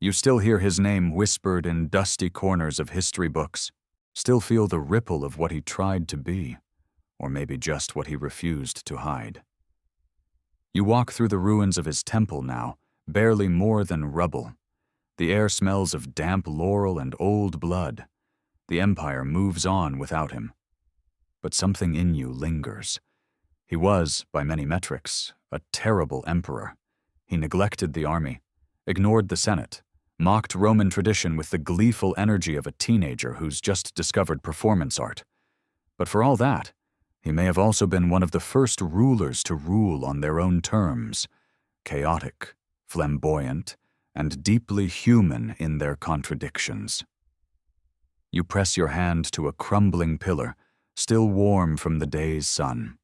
You still hear his name whispered in dusty corners of history books, still feel the ripple of what he tried to be, or maybe just what he refused to hide. You walk through the ruins of his temple now, barely more than rubble. The air smells of damp laurel and old blood. The empire moves on without him. But something in you lingers. He was, by many metrics, a terrible emperor. He neglected the army, ignored the Senate, mocked Roman tradition with the gleeful energy of a teenager who's just discovered performance art. But for all that, he may have also been one of the first rulers to rule on their own terms, chaotic, flamboyant, and deeply human in their contradictions. You press your hand to a crumbling pillar, still warm from the day's sun.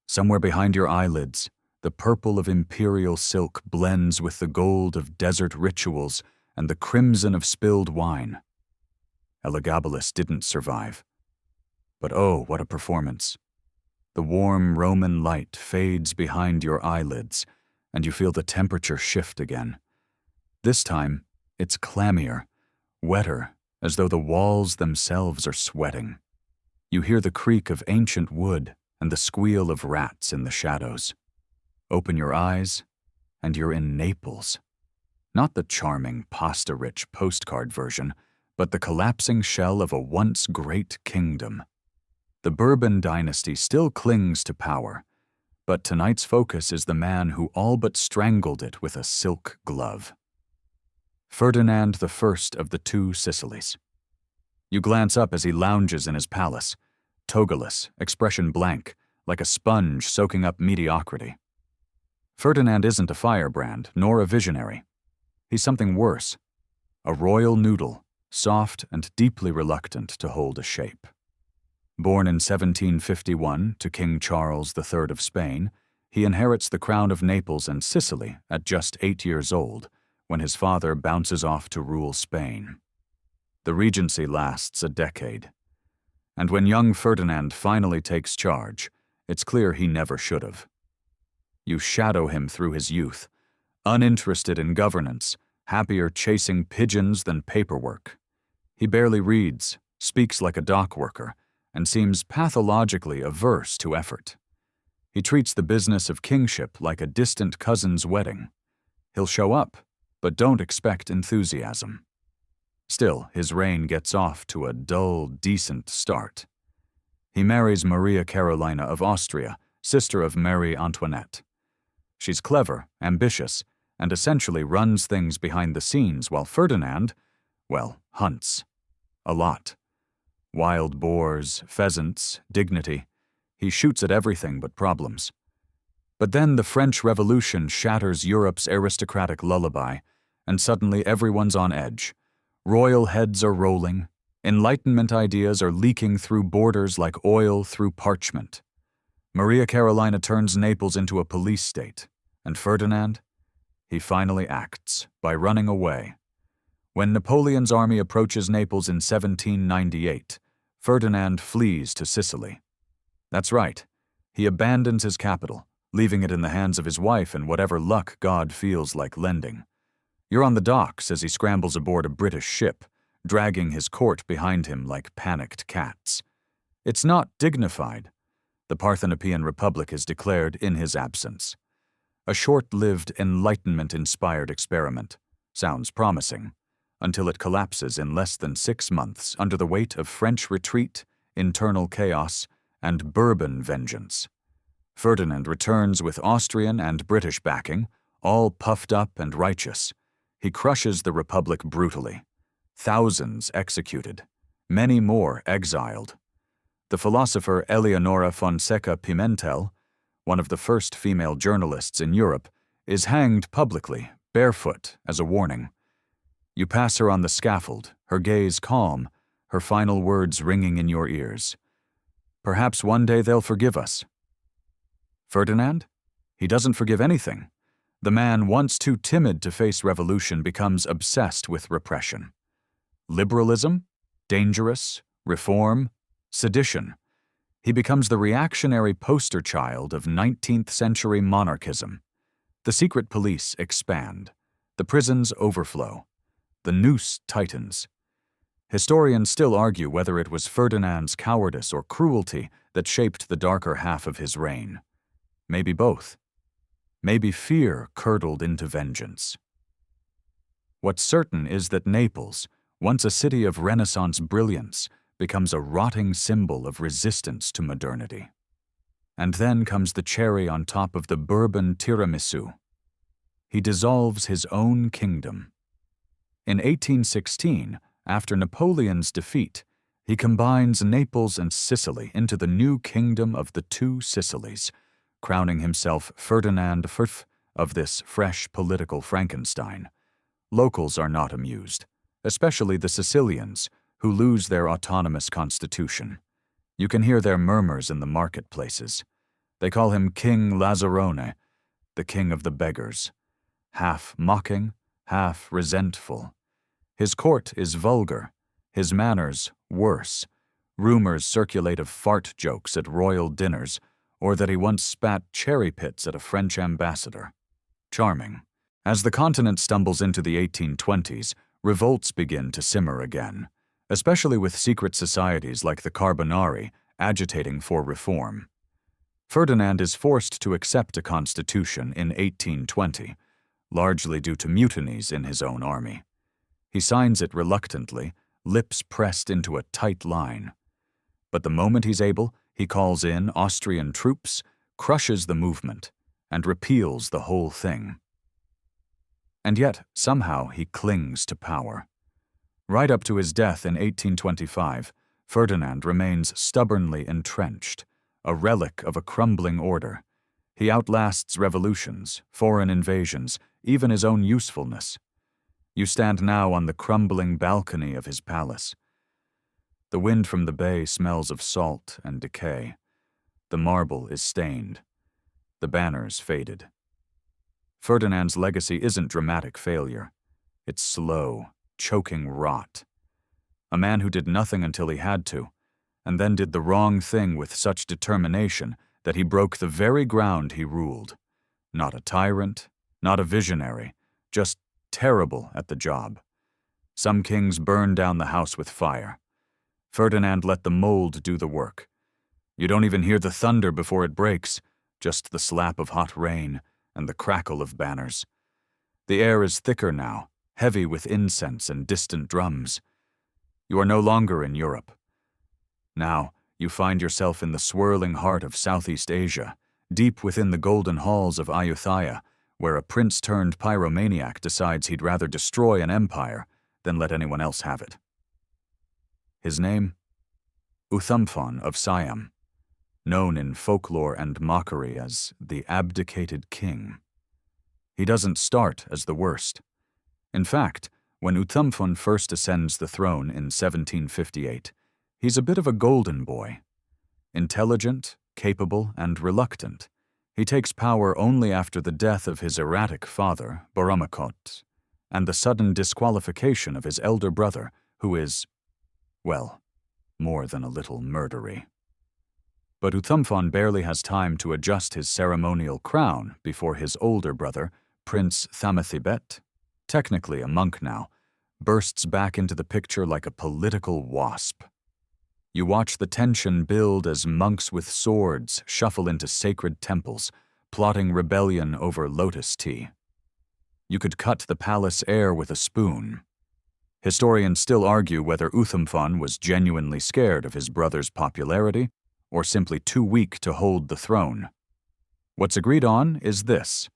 Somewhere behind your eyelids, the purple of imperial silk blends with the gold of desert rituals and the crimson of spilled wine. Elagabalus didn't survive. But oh, what a performance. The warm Roman light fades behind your eyelids, and you feel the temperature shift again. This time, it's clammier, wetter, as though the walls themselves are sweating. You hear the creak of ancient wood and the squeal of rats in the shadows. Open your eyes, and you're in Naples. Not the charming, pasta-rich postcard version, but the collapsing shell of a once great kingdom. The Bourbon dynasty still clings to power, but tonight's focus is the man who all but strangled it with a silk glove. Ferdinand the First of the Two Sicilies. You glance up as he lounges in his palace, togaless, expression blank, like a sponge soaking up mediocrity. Ferdinand isn't a firebrand, nor a visionary. He's something worse, a royal noodle, soft and deeply reluctant to hold a shape. Born in 1751 to King Charles III of Spain, he inherits the crown of Naples and Sicily at just 8 years old, when his father bounces off to rule Spain. The regency lasts a decade. And when young Ferdinand finally takes charge, it's clear he never should have. You shadow him through his youth, uninterested in governance, happier chasing pigeons than paperwork. He barely reads, speaks like a dock worker, and seems pathologically averse to effort. He treats the business of kingship like a distant cousin's wedding. He'll show up, but don't expect enthusiasm. Still, his reign gets off to a dull, decent start. He marries Maria Carolina of Austria, sister of Marie Antoinette. She's clever, ambitious, and essentially runs things behind the scenes while Ferdinand, well, hunts. A lot. Wild boars, pheasants, dignity. He shoots at everything but problems. But then the French Revolution shatters Europe's aristocratic lullaby, and suddenly everyone's on edge. Royal heads are rolling. Enlightenment ideas are leaking through borders like oil through parchment. Maria Carolina turns Naples into a police state. And Ferdinand? He finally acts by running away. When Napoleon's army approaches Naples in 1798, Ferdinand flees to Sicily. That's right. He abandons his capital, leaving it in the hands of his wife and whatever luck God feels like lending. You're on the docks as he scrambles aboard a British ship, dragging his court behind him like panicked cats. It's not dignified. The Parthenopean Republic is declared in his absence. A short-lived, Enlightenment-inspired experiment. Sounds promising, until it collapses in less than 6 months under the weight of French retreat, internal chaos, and Bourbon vengeance. Ferdinand returns with Austrian and British backing, all puffed up and righteous. He crushes the Republic brutally. Thousands executed, many more exiled. The philosopher Eleonora Fonseca Pimentel, one of the first female journalists in Europe, is hanged publicly, barefoot, as a warning. You pass her on the scaffold, her gaze calm, her final words ringing in your ears. Perhaps one day they'll forgive us. Ferdinand? He doesn't forgive anything. The man once too timid to face revolution becomes obsessed with repression. Liberalism? Dangerous? Reform? Sedition. He becomes the reactionary poster child of 19th century monarchism. The secret police expand. The prisons overflow. The noose tightens. Historians still argue whether it was Ferdinand's cowardice or cruelty that shaped the darker half of his reign. Maybe both. Maybe fear curdled into vengeance. What's certain is that Naples, once a city of Renaissance brilliance, becomes a rotting symbol of resistance to modernity. And then comes the cherry on top of the Bourbon tiramisu. He dissolves his own kingdom. In 1816, after Napoleon's defeat, he combines Naples and Sicily into the new kingdom of the Two Sicilies, crowning himself Ferdinand IV of this fresh political Frankenstein. Locals are not amused, especially the Sicilians, who lose their autonomous constitution. You can hear their murmurs in the marketplaces. They call him King Lazzarone, the king of the beggars, half mocking, half resentful. His court is vulgar, his manners worse. Rumors circulate of fart jokes at royal dinners, or that he once spat cherry pits at a French ambassador. Charming. As the continent stumbles into the 1820s, revolts begin to simmer again, especially with secret societies like the Carbonari agitating for reform. Ferdinand is forced to accept a constitution in 1820, largely due to mutinies in his own army. He signs it reluctantly, lips pressed into a tight line. But the moment he's able, he calls in Austrian troops, crushes the movement, and repeals the whole thing. And yet, somehow, he clings to power. Right up to his death in 1825, Ferdinand remains stubbornly entrenched, a relic of a crumbling order. He outlasts revolutions, foreign invasions, even his own usefulness. You stand now on the crumbling balcony of his palace. The wind from the bay smells of salt and decay. The marble is stained. The banners faded. Ferdinand's legacy isn't dramatic failure. It's slow, choking rot. A man who did nothing until he had to, and then did the wrong thing with such determination that he broke the very ground he ruled. Not a tyrant, not a visionary, just terrible at the job. Some kings burn down the house with fire. Ferdinand let the mold do the work. You don't even hear the thunder before it breaks, just the slap of hot rain and the crackle of banners. The air is thicker now, heavy with incense and distant drums. You are no longer in Europe. Now, you find yourself in the swirling heart of Southeast Asia, deep within the golden halls of Ayutthaya, where a prince-turned-pyromaniac decides he'd rather destroy an empire than let anyone else have it. His name? Uthumphan of Siam, known in folklore and mockery as the abdicated king. He doesn't start as the worst. In fact, when Uthumphan first ascends the throne in 1758, he's a bit of a golden boy. Intelligent, capable, and reluctant, he takes power only after the death of his erratic father, Baramakot, and the sudden disqualification of his elder brother, who is, well, more than a little murdery. But Uthumphan barely has time to adjust his ceremonial crown before his older brother, Prince Thamathibet, technically a monk now, bursts back into the picture like a political wasp. You watch the tension build as monks with swords shuffle into sacred temples, plotting rebellion over lotus tea. You could cut the palace air with a spoon. Historians still argue whether Uthumphan was genuinely scared of his brother's popularity or simply too weak to hold the throne. What's agreed on is this.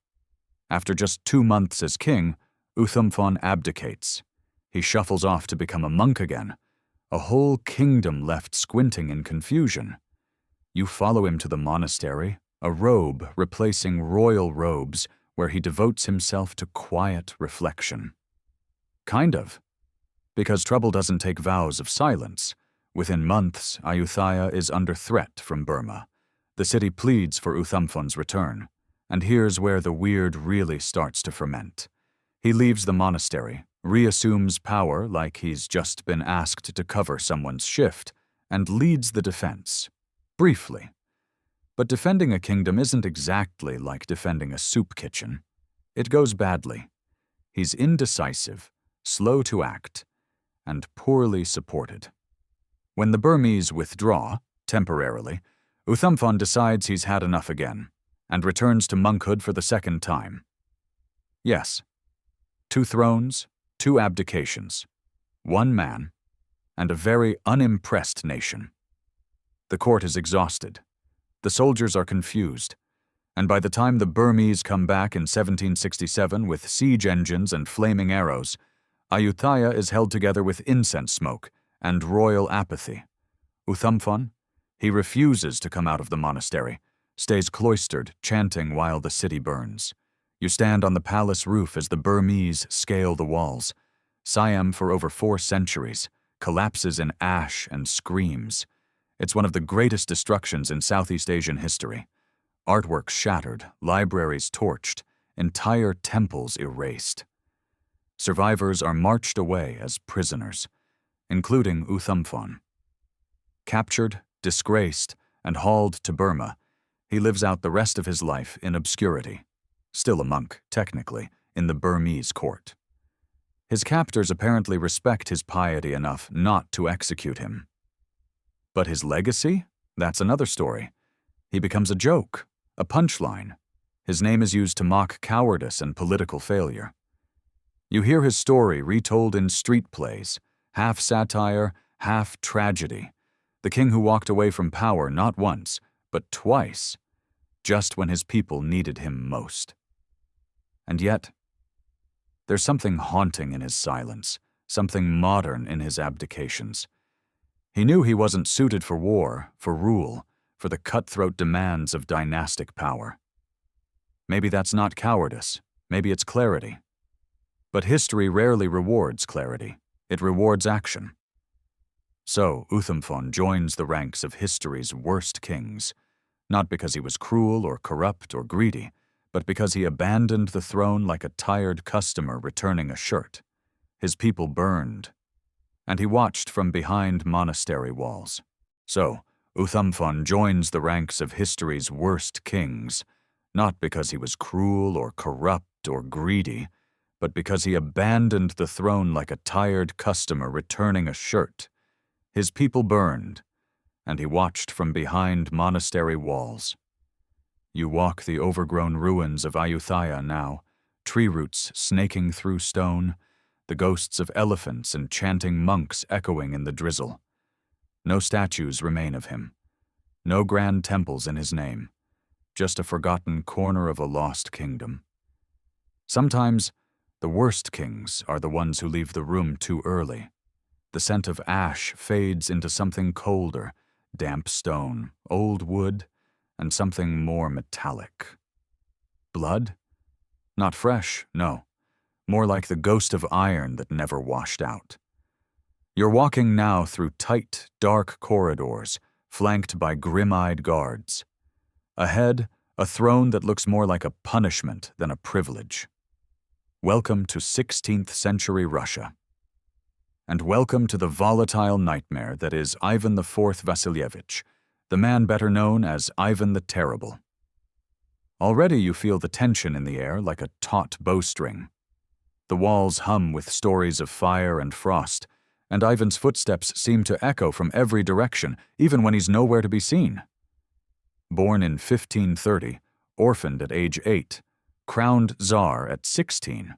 After just 2 months as king, Uthumphan abdicates. He shuffles off to become a monk again, a whole kingdom left squinting in confusion. You follow him to the monastery, a robe replacing royal robes, where he devotes himself to quiet reflection. Kind of. Because trouble doesn't take vows of silence. Within months, Ayutthaya is under threat from Burma. The city pleads for Uthumphan's return. And here's where the weird really starts to ferment. He leaves the monastery, reassumes power like he's just been asked to cover someone's shift, and leads the defense. Briefly. But defending a kingdom isn't exactly like defending a soup kitchen. It goes badly. He's indecisive, slow to act, and poorly supported. When the Burmese withdraw, temporarily, Uthumphan decides he's had enough again, and returns to monkhood for the second time. Yes, 2 thrones, 2 abdications, 1 man, and a very unimpressed nation. The court is exhausted. The soldiers are confused, and by the time the Burmese come back in 1767 with siege engines and flaming arrows, Ayutthaya is held together with incense smoke and royal apathy. Uthumphan, he refuses to come out of the monastery, stays cloistered, chanting while the city burns. You stand on the palace roof as the Burmese scale the walls. Siam, for over 4 centuries, collapses in ash and screams. It's one of the greatest destructions in Southeast Asian history. Artworks shattered, libraries torched, entire temples erased. Survivors are marched away as prisoners, including Uthumphan. Captured, disgraced, and hauled to Burma, he lives out the rest of his life in obscurity. Still a monk, technically, in the Burmese court. His captors apparently respect his piety enough not to execute him. But his legacy? That's another story. He becomes a joke, a punchline. His name is used to mock cowardice and political failure. You hear his story retold in street plays, half satire, half tragedy. The king who walked away from power not once, but twice, just when his people needed him most. And yet, There's something haunting in his silence, something modern in his abdications. He knew he wasn't suited for war, for rule, for the cutthroat demands of dynastic power. Maybe that's not cowardice, maybe it's clarity. But history rarely rewards clarity, it rewards action. So Uthamphon joins the ranks of history's worst kings, not because he was cruel or corrupt or greedy, but because he abandoned the throne like a tired customer returning a shirt. His people burned, and he watched from behind monastery walls. So Uthamphon joins the ranks of history's worst kings, not because he was cruel or corrupt or greedy, but because he abandoned the throne like a tired customer returning a shirt. His people burned, and he watched from behind monastery walls. You walk the overgrown ruins of Ayutthaya now, tree roots snaking through stone, the ghosts of elephants and chanting monks echoing in the drizzle. No statues remain of him, no grand temples in his name, just a forgotten corner of a lost kingdom. Sometimes, the worst kings are the ones who leave the room too early. The scent of ash fades into something colder, damp stone, old wood, and something more metallic. Blood? Not fresh, no. More like the ghost of iron that never washed out. You're walking now through tight, dark corridors, flanked by grim-eyed guards. Ahead, a throne that looks more like a punishment than a privilege. Welcome to 16th century Russia. And welcome to the volatile nightmare that is Ivan IV Vasilievich, the man better known as Ivan the Terrible. Already you feel the tension in the air like a taut bowstring. The walls hum with stories of fire and frost, and Ivan's footsteps seem to echo from every direction, even when he's nowhere to be seen. Born in 1530, orphaned at age 8, crowned Tsar at 16.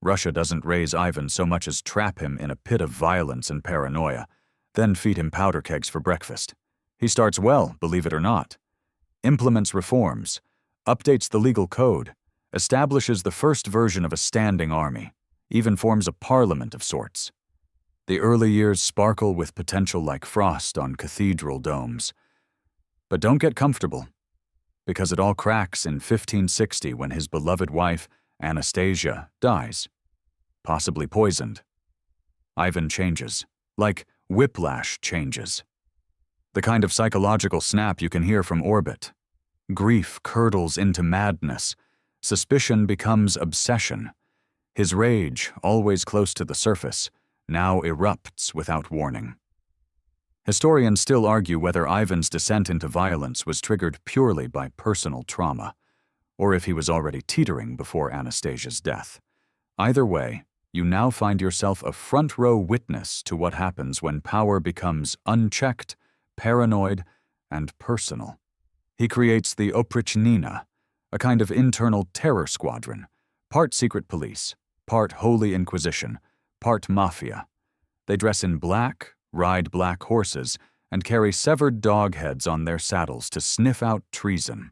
Russia doesn't raise Ivan so much as trap him in a pit of violence and paranoia, then feed him powder kegs for breakfast. He starts well, believe it or not. Implements reforms, updates the legal code, establishes the first version of a standing army, even forms a parliament of sorts. The early years sparkle with potential like frost on cathedral domes. But don't get comfortable, because it all cracks in 1560 when his beloved wife, Anastasia, dies, possibly poisoned. Ivan changes, like whiplash changes. The kind of psychological snap you can hear from orbit. Grief curdles into madness. Suspicion becomes obsession. His rage, always close to the surface, now erupts without warning. Historians still argue whether Ivan's descent into violence was triggered purely by personal trauma, or if he was already teetering before Anastasia's death. Either way, you now find yourself a front-row witness to what happens when power becomes unchecked, paranoid, and personal. He creates the Oprichnina, a kind of internal terror squadron, part secret police, part Holy Inquisition, part mafia. They dress in black, ride black horses, and carry severed dog heads on their saddles to sniff out treason.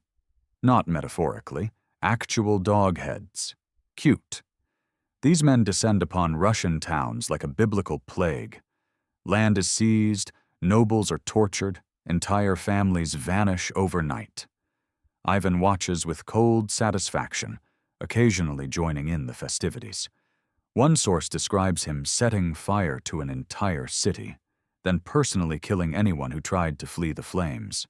Not metaphorically, actual dog heads. Cute. These men descend upon Russian towns like a biblical plague. Land is seized, nobles are tortured, entire families vanish overnight. Ivan watches with cold satisfaction, occasionally joining in the festivities. One source describes him setting fire to an entire city, then personally killing anyone who tried to flee the flames.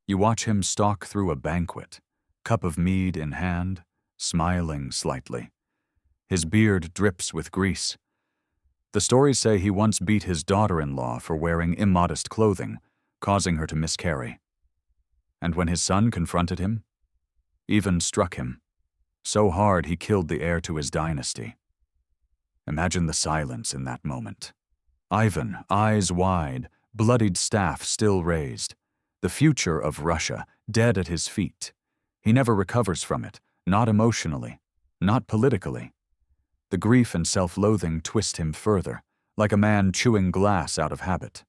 You watch him stalk through a banquet, cup of mead in hand, smiling slightly. His beard drips with grease. The stories say he once beat his daughter-in-law for wearing immodest clothing, causing her to miscarry. And when his son confronted him, Ivan struck him, so hard he killed the heir to his dynasty. Imagine the silence in that moment. Ivan, eyes wide, bloodied staff still raised. The future of Russia, dead at his feet. He never recovers from it, not emotionally, not politically. The grief and self-loathing twist him further, like a man chewing glass out of habit.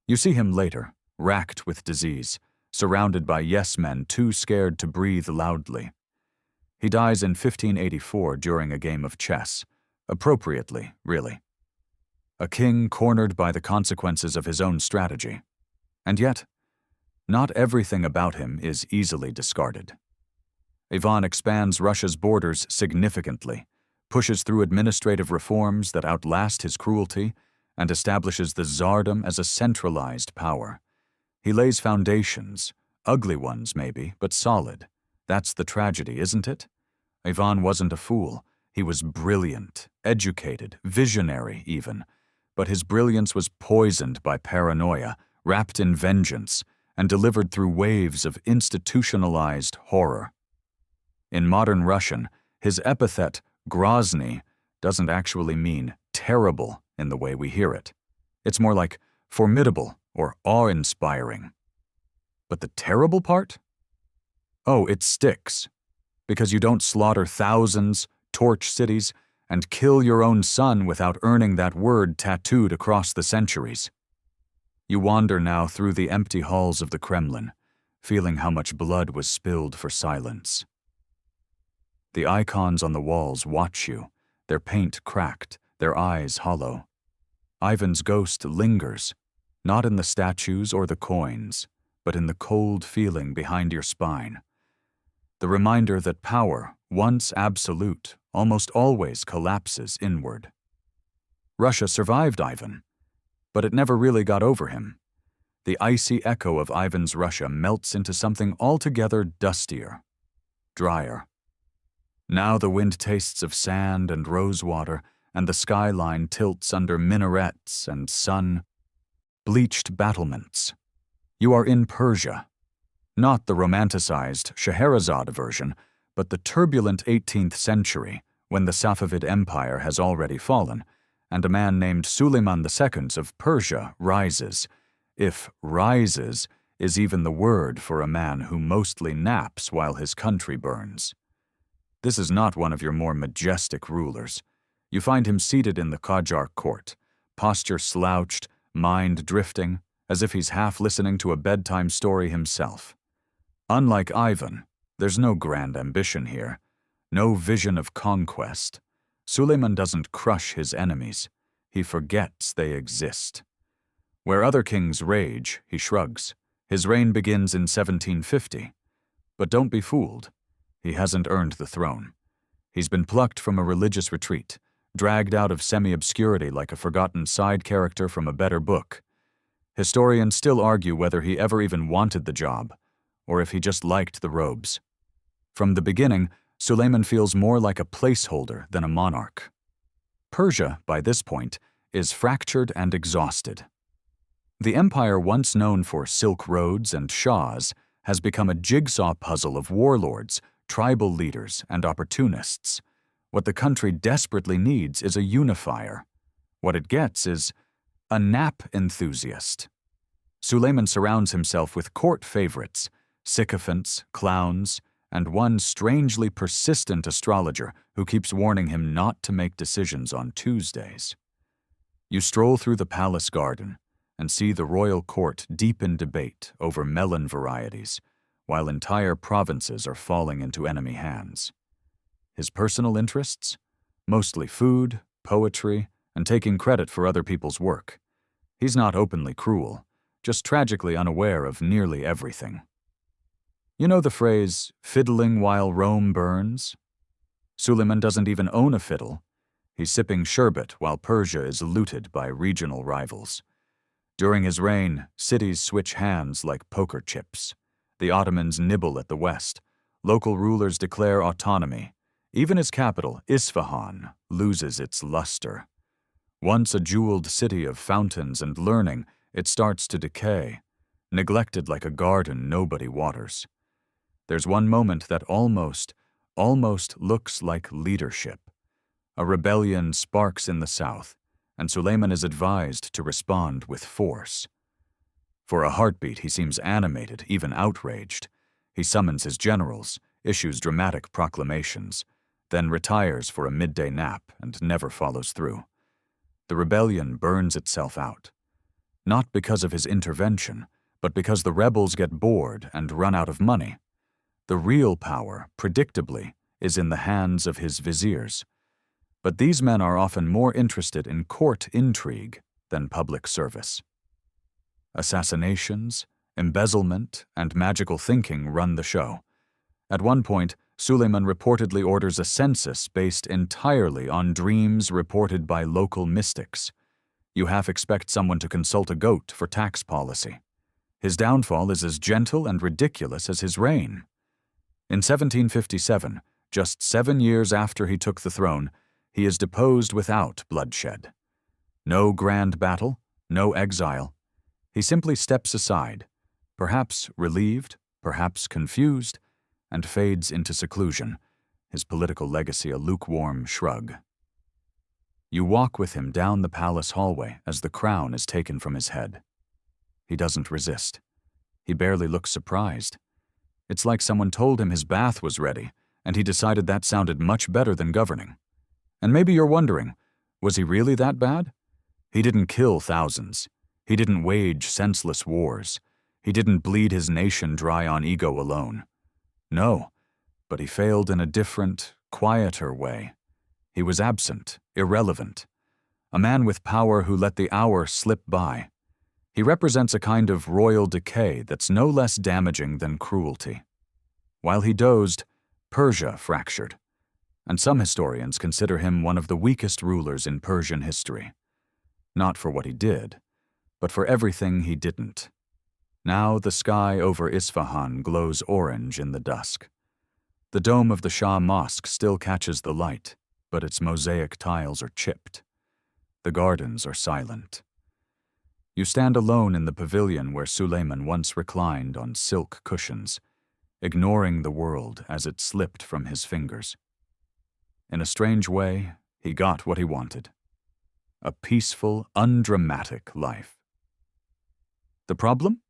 You see him later, racked with disease, surrounded by yes-men too scared to breathe loudly. He dies in 1584 during a game of chess. Appropriately, really. A king cornered by the consequences of his own strategy. And yet, not everything about him is easily discarded. Ivan expands Russia's borders significantly, pushes through administrative reforms that outlast his cruelty, and establishes the Tsardom as a centralized power. He lays foundations, ugly ones maybe, but solid. That's the tragedy, isn't it? Ivan wasn't a fool. He was brilliant, educated, visionary even. But his brilliance was poisoned by paranoia, wrapped in vengeance, and delivered through waves of institutionalized horror. In modern Russian, his epithet, Grozny, doesn't actually mean terrible in the way we hear it. It's more like formidable or awe-inspiring. But the terrible part? Oh, it sticks. Because you don't slaughter thousands, torch cities, and kill your own son without earning that word tattooed across the centuries. You wander now through the empty halls of the Kremlin, feeling how much blood was spilled for silence. The icons on the walls watch you, their paint cracked, their eyes hollow. Ivan's ghost lingers, not in the statues or the coins, but in the cold feeling behind your spine. The reminder that power, once absolute, almost always collapses inward. Russia survived Ivan, but it never really got over him. The icy echo of Ivan's Russia melts into something altogether dustier, drier. Now the wind tastes of sand and rosewater, and the skyline tilts under minarets and sun-bleached battlements. You are in Persia. Not the romanticized Scheherazade version, but the turbulent 18th century, when the Safavid Empire has already fallen, and a man named Suleiman II of Persia rises, if rises is even the word for a man who mostly naps while his country burns. This is not one of your more majestic rulers. You find him seated in the Qajar court, posture slouched, mind drifting, as if he's half listening to a bedtime story himself. Unlike Ivan, there's no grand ambition here, no vision of conquest. Suleiman doesn't crush his enemies. He forgets they exist. Where other kings rage, he shrugs. His reign begins in 1750. But don't be fooled. He hasn't earned the throne. He's been plucked from a religious retreat, dragged out of semi-obscurity like a forgotten side character from a better book. Historians still argue whether he ever even wanted the job, or if he just liked the robes. From the beginning, Suleiman feels more like a placeholder than a monarch. Persia, by this point, is fractured and exhausted. The empire once known for silk roads and shahs has become a jigsaw puzzle of warlords, tribal leaders, and opportunists. What the country desperately needs is a unifier. What it gets is a nap enthusiast. Suleiman surrounds himself with court favorites, sycophants, clowns, and one strangely persistent astrologer who keeps warning him not to make decisions on Tuesdays. You stroll through the palace garden and see the royal court deep in debate over melon varieties, while entire provinces are falling into enemy hands. His personal interests? Mostly food, poetry, and taking credit for other people's work. He's not openly cruel, just tragically unaware of nearly everything. You know the phrase, fiddling while Rome burns? Suleiman doesn't even own a fiddle. He's sipping sherbet while Persia is looted by regional rivals. During his reign, cities switch hands like poker chips. The Ottomans nibble at the west. Local rulers declare autonomy. Even his capital, Isfahan, loses its luster. Once a jeweled city of fountains and learning, it starts to decay, neglected like a garden nobody waters. There's one moment that almost looks like leadership. A rebellion sparks in the south, and Suleiman is advised to respond with force. For a heartbeat, he seems animated, even outraged. He summons his generals, issues dramatic proclamations, then retires for a midday nap and never follows through. The rebellion burns itself out. Not because of his intervention, but because the rebels get bored and run out of money. The real power, predictably, is in the hands of his viziers. But these men are often more interested in court intrigue than public service. Assassinations, embezzlement, and magical thinking run the show. At one point, Suleiman reportedly orders a census based entirely on dreams reported by local mystics. You half expect someone to consult a goat for tax policy. His downfall is as gentle and ridiculous as his reign. In 1757, just 7 years after he took the throne, he is deposed without bloodshed. No grand battle, no exile. He simply steps aside, perhaps relieved, perhaps confused, and fades into seclusion, his political legacy a lukewarm shrug. You walk with him down the palace hallway as the crown is taken from his head. He doesn't resist. He barely looks surprised. It's like someone told him his bath was ready, and he decided that sounded much better than governing. And maybe you're wondering, was he really that bad? He didn't kill thousands. He didn't wage senseless wars. He didn't bleed his nation dry on ego alone. No, but he failed in a different, quieter way. He was absent, irrelevant, a man with power who let the hour slip by. He represents a kind of royal decay that's no less damaging than cruelty. While he dozed, Persia fractured, and some historians consider him one of the weakest rulers in Persian history. Not for what he did, but for everything he didn't. Now the sky over Isfahan glows orange in the dusk. The dome of the Shah Mosque still catches the light, but its mosaic tiles are chipped. The gardens are silent. You stand alone in the pavilion where Suleiman once reclined on silk cushions, ignoring the world as it slipped from his fingers. In a strange way, he got what he wanted. A peaceful, undramatic life. The problem?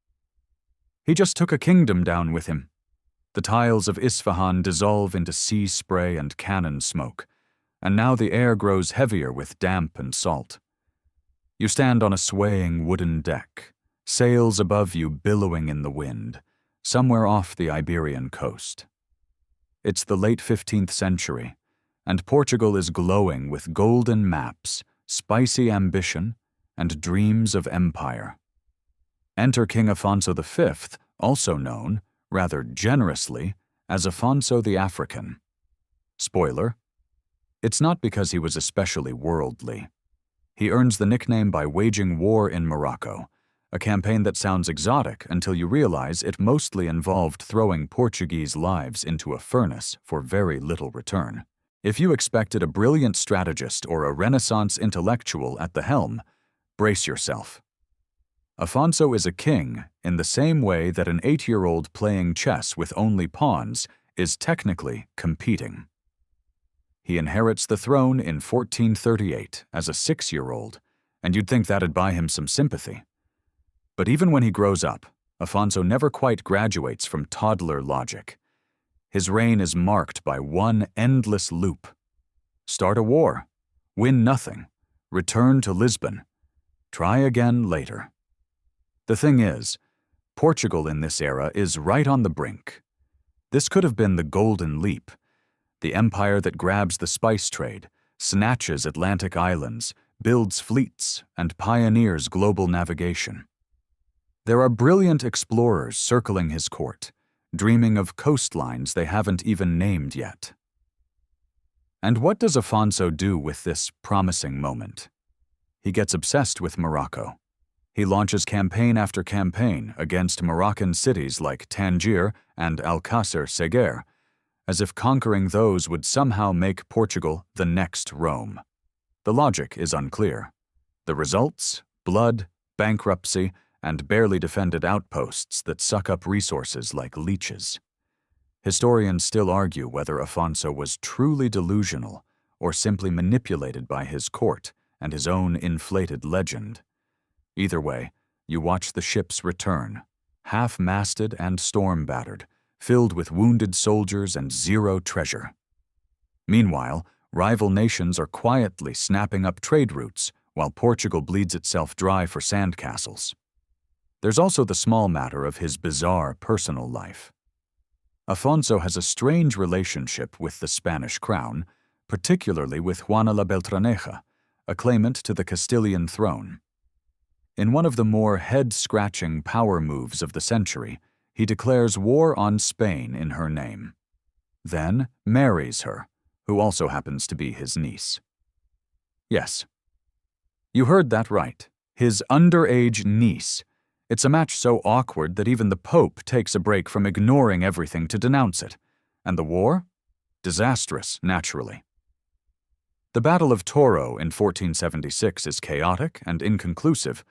He just took a kingdom down with him. The tiles of Isfahan dissolve into sea spray and cannon smoke, and now the air grows heavier with damp and salt. You stand on a swaying wooden deck, sails above you billowing in the wind, somewhere off the Iberian coast. It's the late 15th century, and Portugal is glowing with golden maps, spicy ambition, and dreams of empire. Enter King Afonso V, also known, rather generously, as Afonso the African. Spoiler: it's not because he was especially worldly. He earns the nickname by waging war in Morocco, a campaign that sounds exotic until you realize it mostly involved throwing Portuguese lives into a furnace for very little return. If you expected a brilliant strategist or a Renaissance intellectual at the helm, brace yourself. Afonso is a king in the same way that an 8-year-old playing chess with only pawns is technically competing. He inherits the throne in 1438 as a 6-year-old, and you'd think that'd buy him some sympathy. But even when he grows up, Afonso never quite graduates from toddler logic. His reign is marked by one endless loop. Start a war, win nothing, return to Lisbon, try again later. The thing is, Portugal in this era is right on the brink. This could have been the Golden Leap, the empire that grabs the spice trade, snatches Atlantic islands, builds fleets, and pioneers global navigation. There are brilliant explorers circling his court, dreaming of coastlines they haven't even named yet. And what does Afonso do with this promising moment? He gets obsessed with Morocco. He launches campaign after campaign against Moroccan cities like Tangier and Alcácer Seguer, as if conquering those would somehow make Portugal the next Rome. The logic is unclear. The results? Blood, bankruptcy, and barely defended outposts that suck up resources like leeches. Historians still argue whether Afonso was truly delusional or simply manipulated by his court and his own inflated legend. Either way, you watch the ships return, half-masted and storm-battered, filled with wounded soldiers and zero treasure. Meanwhile, rival nations are quietly snapping up trade routes while Portugal bleeds itself dry for sandcastles. There's also the small matter of his bizarre personal life. Afonso has a strange relationship with the Spanish crown, particularly with Juana la Beltraneja, a claimant to the Castilian throne. In one of the more head-scratching power moves of the century, he declares war on Spain in her name. Then marries her, who also happens to be his niece. Yes, you heard that right. His underage niece. It's a match so awkward that even the Pope takes a break from ignoring everything to denounce it. And the war? Disastrous, naturally. The Battle of Toro in 1476 is chaotic and inconclusive,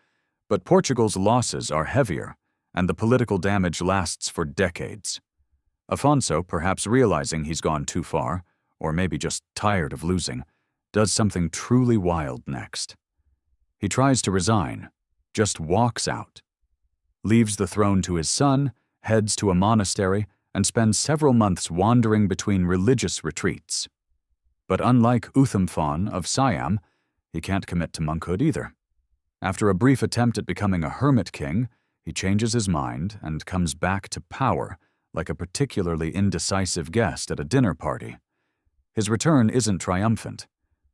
but Portugal's losses are heavier, and the political damage lasts for decades. Afonso, perhaps realizing he's gone too far, or maybe just tired of losing, does something truly wild next. He tries to resign, just walks out, leaves the throne to his son, heads to a monastery, and spends several months wandering between religious retreats. But unlike Uthumfan of Siam, he can't commit to monkhood either. After a brief attempt at becoming a hermit king, he changes his mind and comes back to power, like a particularly indecisive guest at a dinner party. His return isn't triumphant.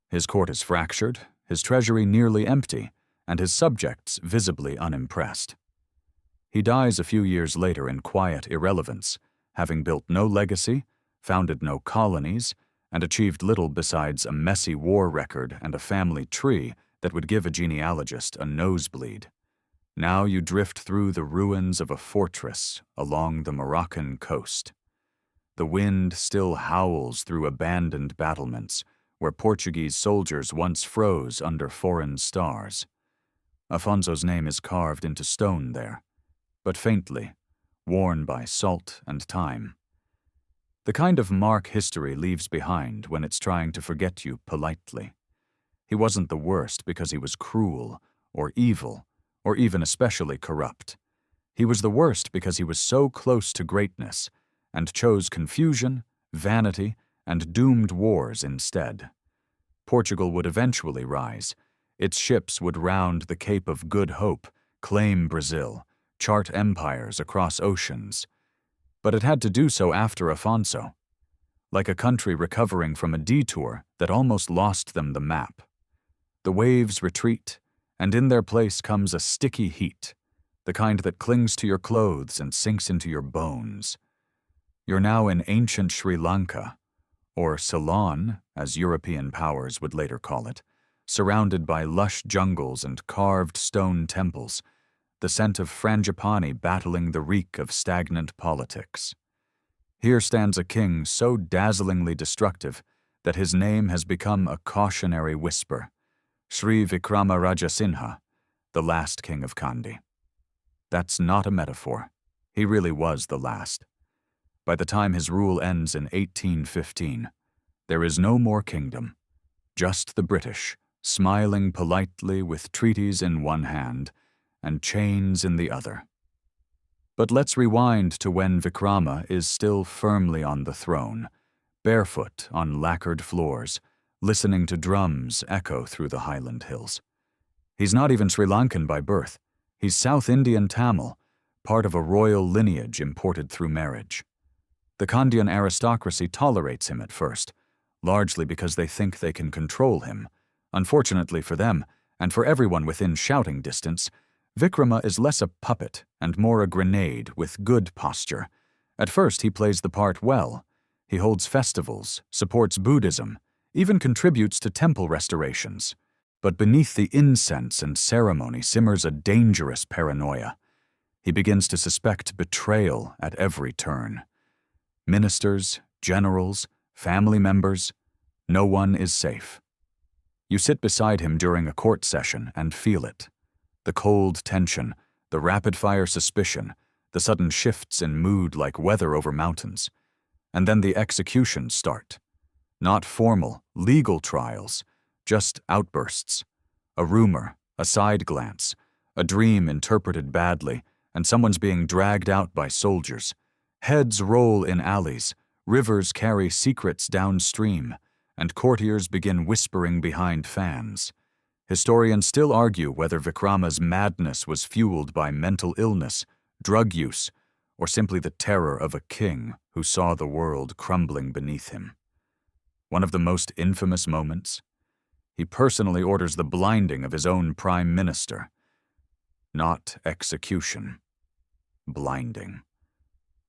His court is fractured, his treasury nearly empty, and his subjects visibly unimpressed. He dies a few years later in quiet irrelevance, having built no legacy, founded no colonies, and achieved little besides a messy war record and a family tree that would give a genealogist a nosebleed. Now you drift through the ruins of a fortress along the Moroccan coast. The wind still howls through abandoned battlements, where Portuguese soldiers once froze under foreign stars. Afonso's name is carved into stone there, but faintly, worn by salt and time. The kind of mark history leaves behind when it's trying to forget you politely. He wasn't the worst because he was cruel or evil or even especially corrupt. He was the worst because he was so close to greatness and chose confusion, vanity, and doomed wars instead. Portugal would eventually rise. Its ships would round the Cape of Good Hope, claim Brazil, chart empires across oceans. But it had to do so after Afonso, like a country recovering from a detour that almost lost them the map. The waves retreat, and in their place comes a sticky heat, the kind that clings to your clothes and sinks into your bones. You're now in ancient Sri Lanka, or Ceylon, as European powers would later call it, surrounded by lush jungles and carved stone temples, the scent of frangipani battling the reek of stagnant politics. Here stands a king so dazzlingly destructive that his name has become a cautionary whisper, Sri Vikrama Rajasinha, the last king of Kandy. That's not a metaphor. He really was the last. By the time his rule ends in 1815, there is no more kingdom, just the British, smiling politely with treaties in one hand and chains in the other. But let's rewind to when Vikrama is still firmly on the throne, barefoot on lacquered floors, listening to drums echo through the highland hills. He's not even Sri Lankan by birth. He's South Indian Tamil, part of a royal lineage imported through marriage. The Kandyan aristocracy tolerates him at first, largely because they think they can control him. Unfortunately for them, and for everyone within shouting distance, Vikrama is less a puppet and more a grenade with good posture. At first he plays the part well. He holds festivals, supports Buddhism, even contributes to temple restorations. But beneath the incense and ceremony simmers a dangerous paranoia. He begins to suspect betrayal at every turn. Ministers, generals, family members, no one is safe. You sit beside him during a court session and feel it. The cold tension, the rapid-fire suspicion, the sudden shifts in mood like weather over mountains. And then the executions start. Not formal, legal trials, just outbursts. A rumor, a side glance, a dream interpreted badly, and someone's being dragged out by soldiers. Heads roll in alleys, rivers carry secrets downstream, and courtiers begin whispering behind fans. Historians still argue whether Vikrama's madness was fueled by mental illness, drug use, or simply the terror of a king who saw the world crumbling beneath him. One of the most infamous moments? He personally orders the blinding of his own prime minister. Not execution. Blinding.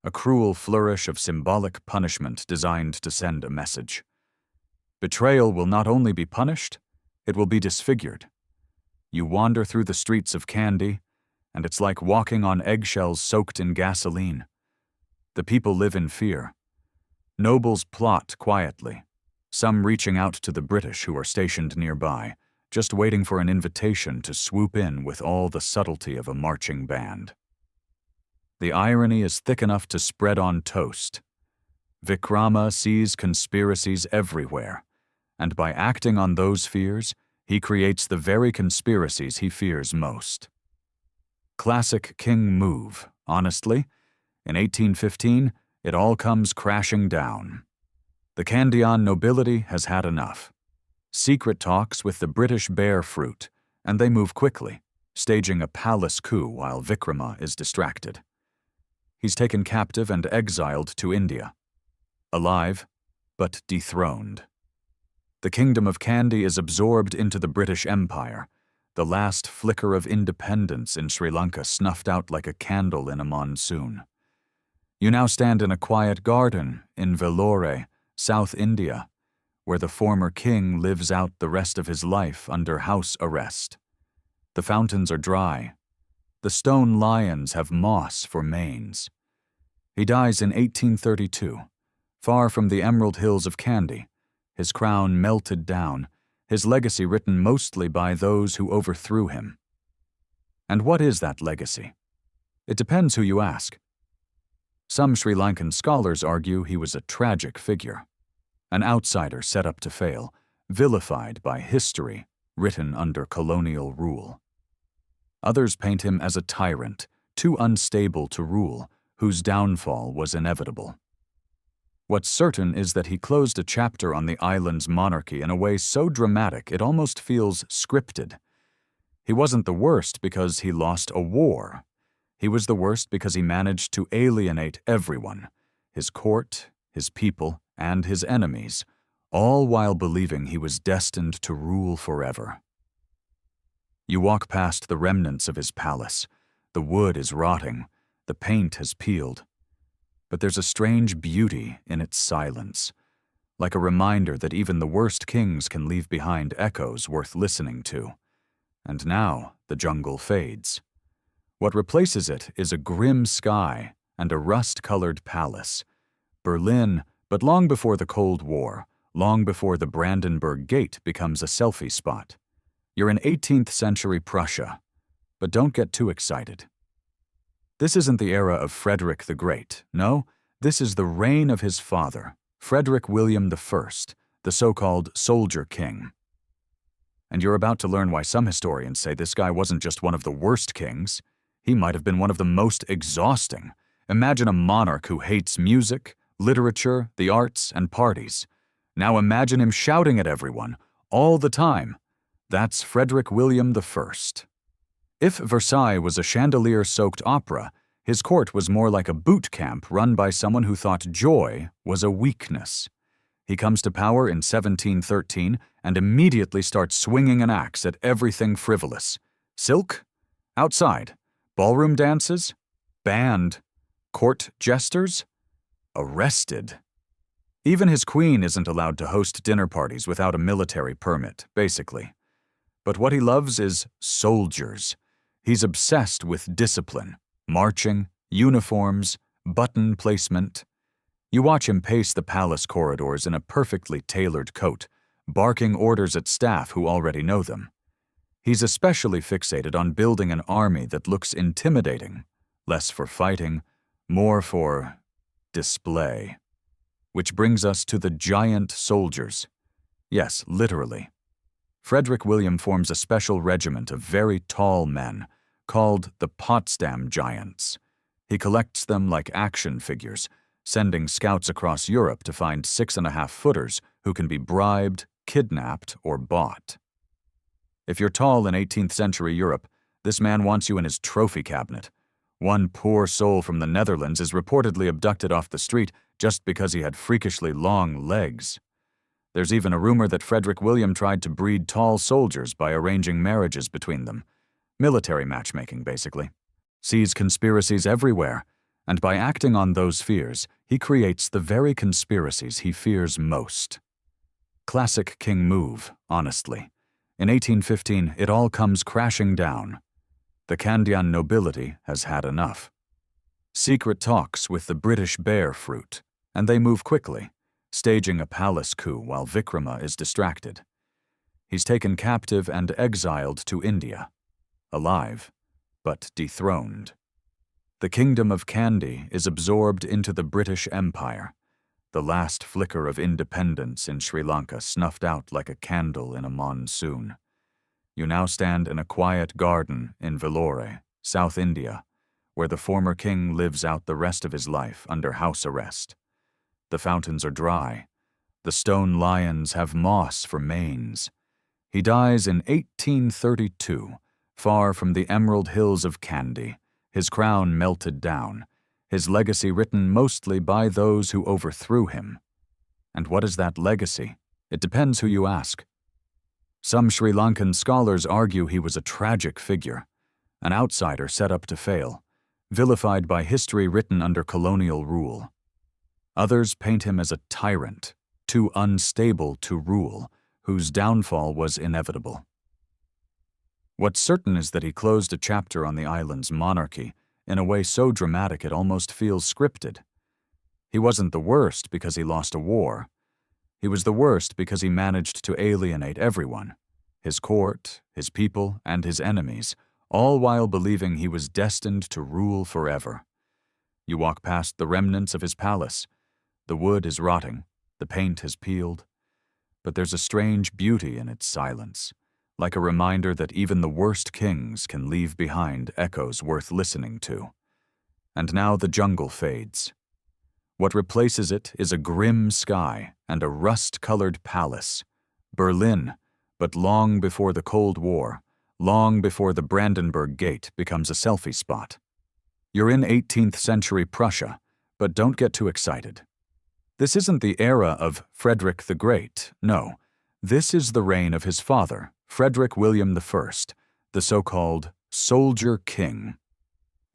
A cruel flourish of symbolic punishment designed to send a message. Betrayal will not only be punished, it will be disfigured. You wander through the streets of Kandy, and it's like walking on eggshells soaked in gasoline. The people live in fear. Nobles plot quietly, some reaching out to the British who are stationed nearby, just waiting for an invitation to swoop in with all the subtlety of a marching band. The irony is thick enough to spread on toast. Vikrama sees conspiracies everywhere, and by acting on those fears, he creates the very conspiracies he fears most. Classic king move, honestly. In 1815, it all comes crashing down. The Kandyan nobility has had enough. Secret talks with the British bear fruit, and they move quickly, staging a palace coup while Vikrama is distracted. He's taken captive and exiled to India. Alive, but dethroned. The kingdom of Kandy is absorbed into the British Empire, the last flicker of independence in Sri Lanka snuffed out like a candle in a monsoon. You now stand in a quiet garden in Vellore, South India, where the former king lives out the rest of his life under house arrest. The fountains are dry. The stone lions have moss for manes. He dies in 1832, far from the emerald hills of Kandy, his crown melted down, his legacy written mostly by those who overthrew him. And what is that legacy? It depends who you ask. Some Sri Lankan scholars argue he was a tragic figure, an outsider set up to fail, vilified by history written under colonial rule. Others paint him as a tyrant, too unstable to rule, whose downfall was inevitable. What's certain is that he closed a chapter on the island's monarchy in a way so dramatic it almost feels scripted. He wasn't the worst because he lost a war. He was the worst because he managed to alienate everyone, his court, his people, and his enemies, all while believing he was destined to rule forever. You walk past the remnants of his palace. The wood is rotting, the paint has peeled. But there's a strange beauty in its silence, like a reminder that even the worst kings can leave behind echoes worth listening to. And now the jungle fades. What replaces it is a grim sky and a rust-colored palace. Berlin, but long before the Cold War, long before the Brandenburg Gate becomes a selfie spot. You're in 18th century Prussia, but don't get too excited. This isn't the era of Frederick the Great. No, this is the reign of his father, Frederick William I, the so-called Soldier King. And you're about to learn why some historians say this guy wasn't just one of the worst kings. He might have been one of the most exhausting. Imagine a monarch who hates music, literature, the arts, and parties. Now imagine him shouting at everyone, all the time. That's Frederick William I. If Versailles was a chandelier-soaked opera, his court was more like a boot camp run by someone who thought joy was a weakness. He comes to power in 1713 and immediately starts swinging an axe at everything frivolous. Silk? Outside. Ballroom dances? Banned. Court jesters? Arrested. Even his queen isn't allowed to host dinner parties without a military permit, basically. But what he loves is soldiers. He's obsessed with discipline, marching, uniforms, button placement. You watch him pace the palace corridors in a perfectly tailored coat, barking orders at staff who already know them. He's especially fixated on building an army that looks intimidating, less for fighting, more for display. Which brings us to the giant soldiers. Yes, literally. Frederick William forms a special regiment of very tall men, called the Potsdam Giants. He collects them like action figures, sending scouts across Europe to find 6.5-footers who can be bribed, kidnapped, or bought. If you're tall in 18th century Europe, this man wants you in his trophy cabinet, One poor soul from the Netherlands is reportedly abducted off the street just because he had freakishly long legs. There's even a rumor that Frederick William tried to breed tall soldiers by arranging marriages between them. Military matchmaking, basically. Sees conspiracies everywhere, and by acting on those fears, he creates the very conspiracies he fears most. Classic king move, honestly. In 1815, it all comes crashing down. The Kandyan nobility has had enough. Secret talks with the British bear fruit, and they move quickly, staging a palace coup while Vikrama is distracted. He's taken captive and exiled to India, alive, but dethroned. The kingdom of Kandy is absorbed into the British Empire, the last flicker of independence in Sri Lanka snuffed out like a candle in a monsoon. You now stand in a quiet garden in Vellore, South India, where the former king lives out the rest of his life under house arrest. The fountains are dry. The stone lions have moss for manes. He dies in 1832, far from the emerald hills of Kandy, his crown melted down, his legacy written mostly by those who overthrew him. And what is that legacy? It depends who you ask. Some Sri Lankan scholars argue he was a tragic figure, an outsider set up to fail, vilified by history written under colonial rule. Others paint him as a tyrant, too unstable to rule, whose downfall was inevitable. What's certain is that he closed a chapter on the island's monarchy in a way so dramatic it almost feels scripted. He wasn't the worst because he lost a war. He was the worst because he managed to alienate everyone, his court, his people, and his enemies, all while believing he was destined to rule forever. You walk past the remnants of his palace. The wood is rotting, the paint has peeled, but there's a strange beauty in its silence, like a reminder that even the worst kings can leave behind echoes worth listening to. And now the jungle fades. What replaces it is a grim sky and a rust-colored palace. Berlin, but long before the Cold War, long before the Brandenburg Gate becomes a selfie spot. You're in 18th century Prussia, but don't get too excited. This isn't the era of Frederick the Great, no. This is the reign of his father, Frederick William I, the so-called Soldier King.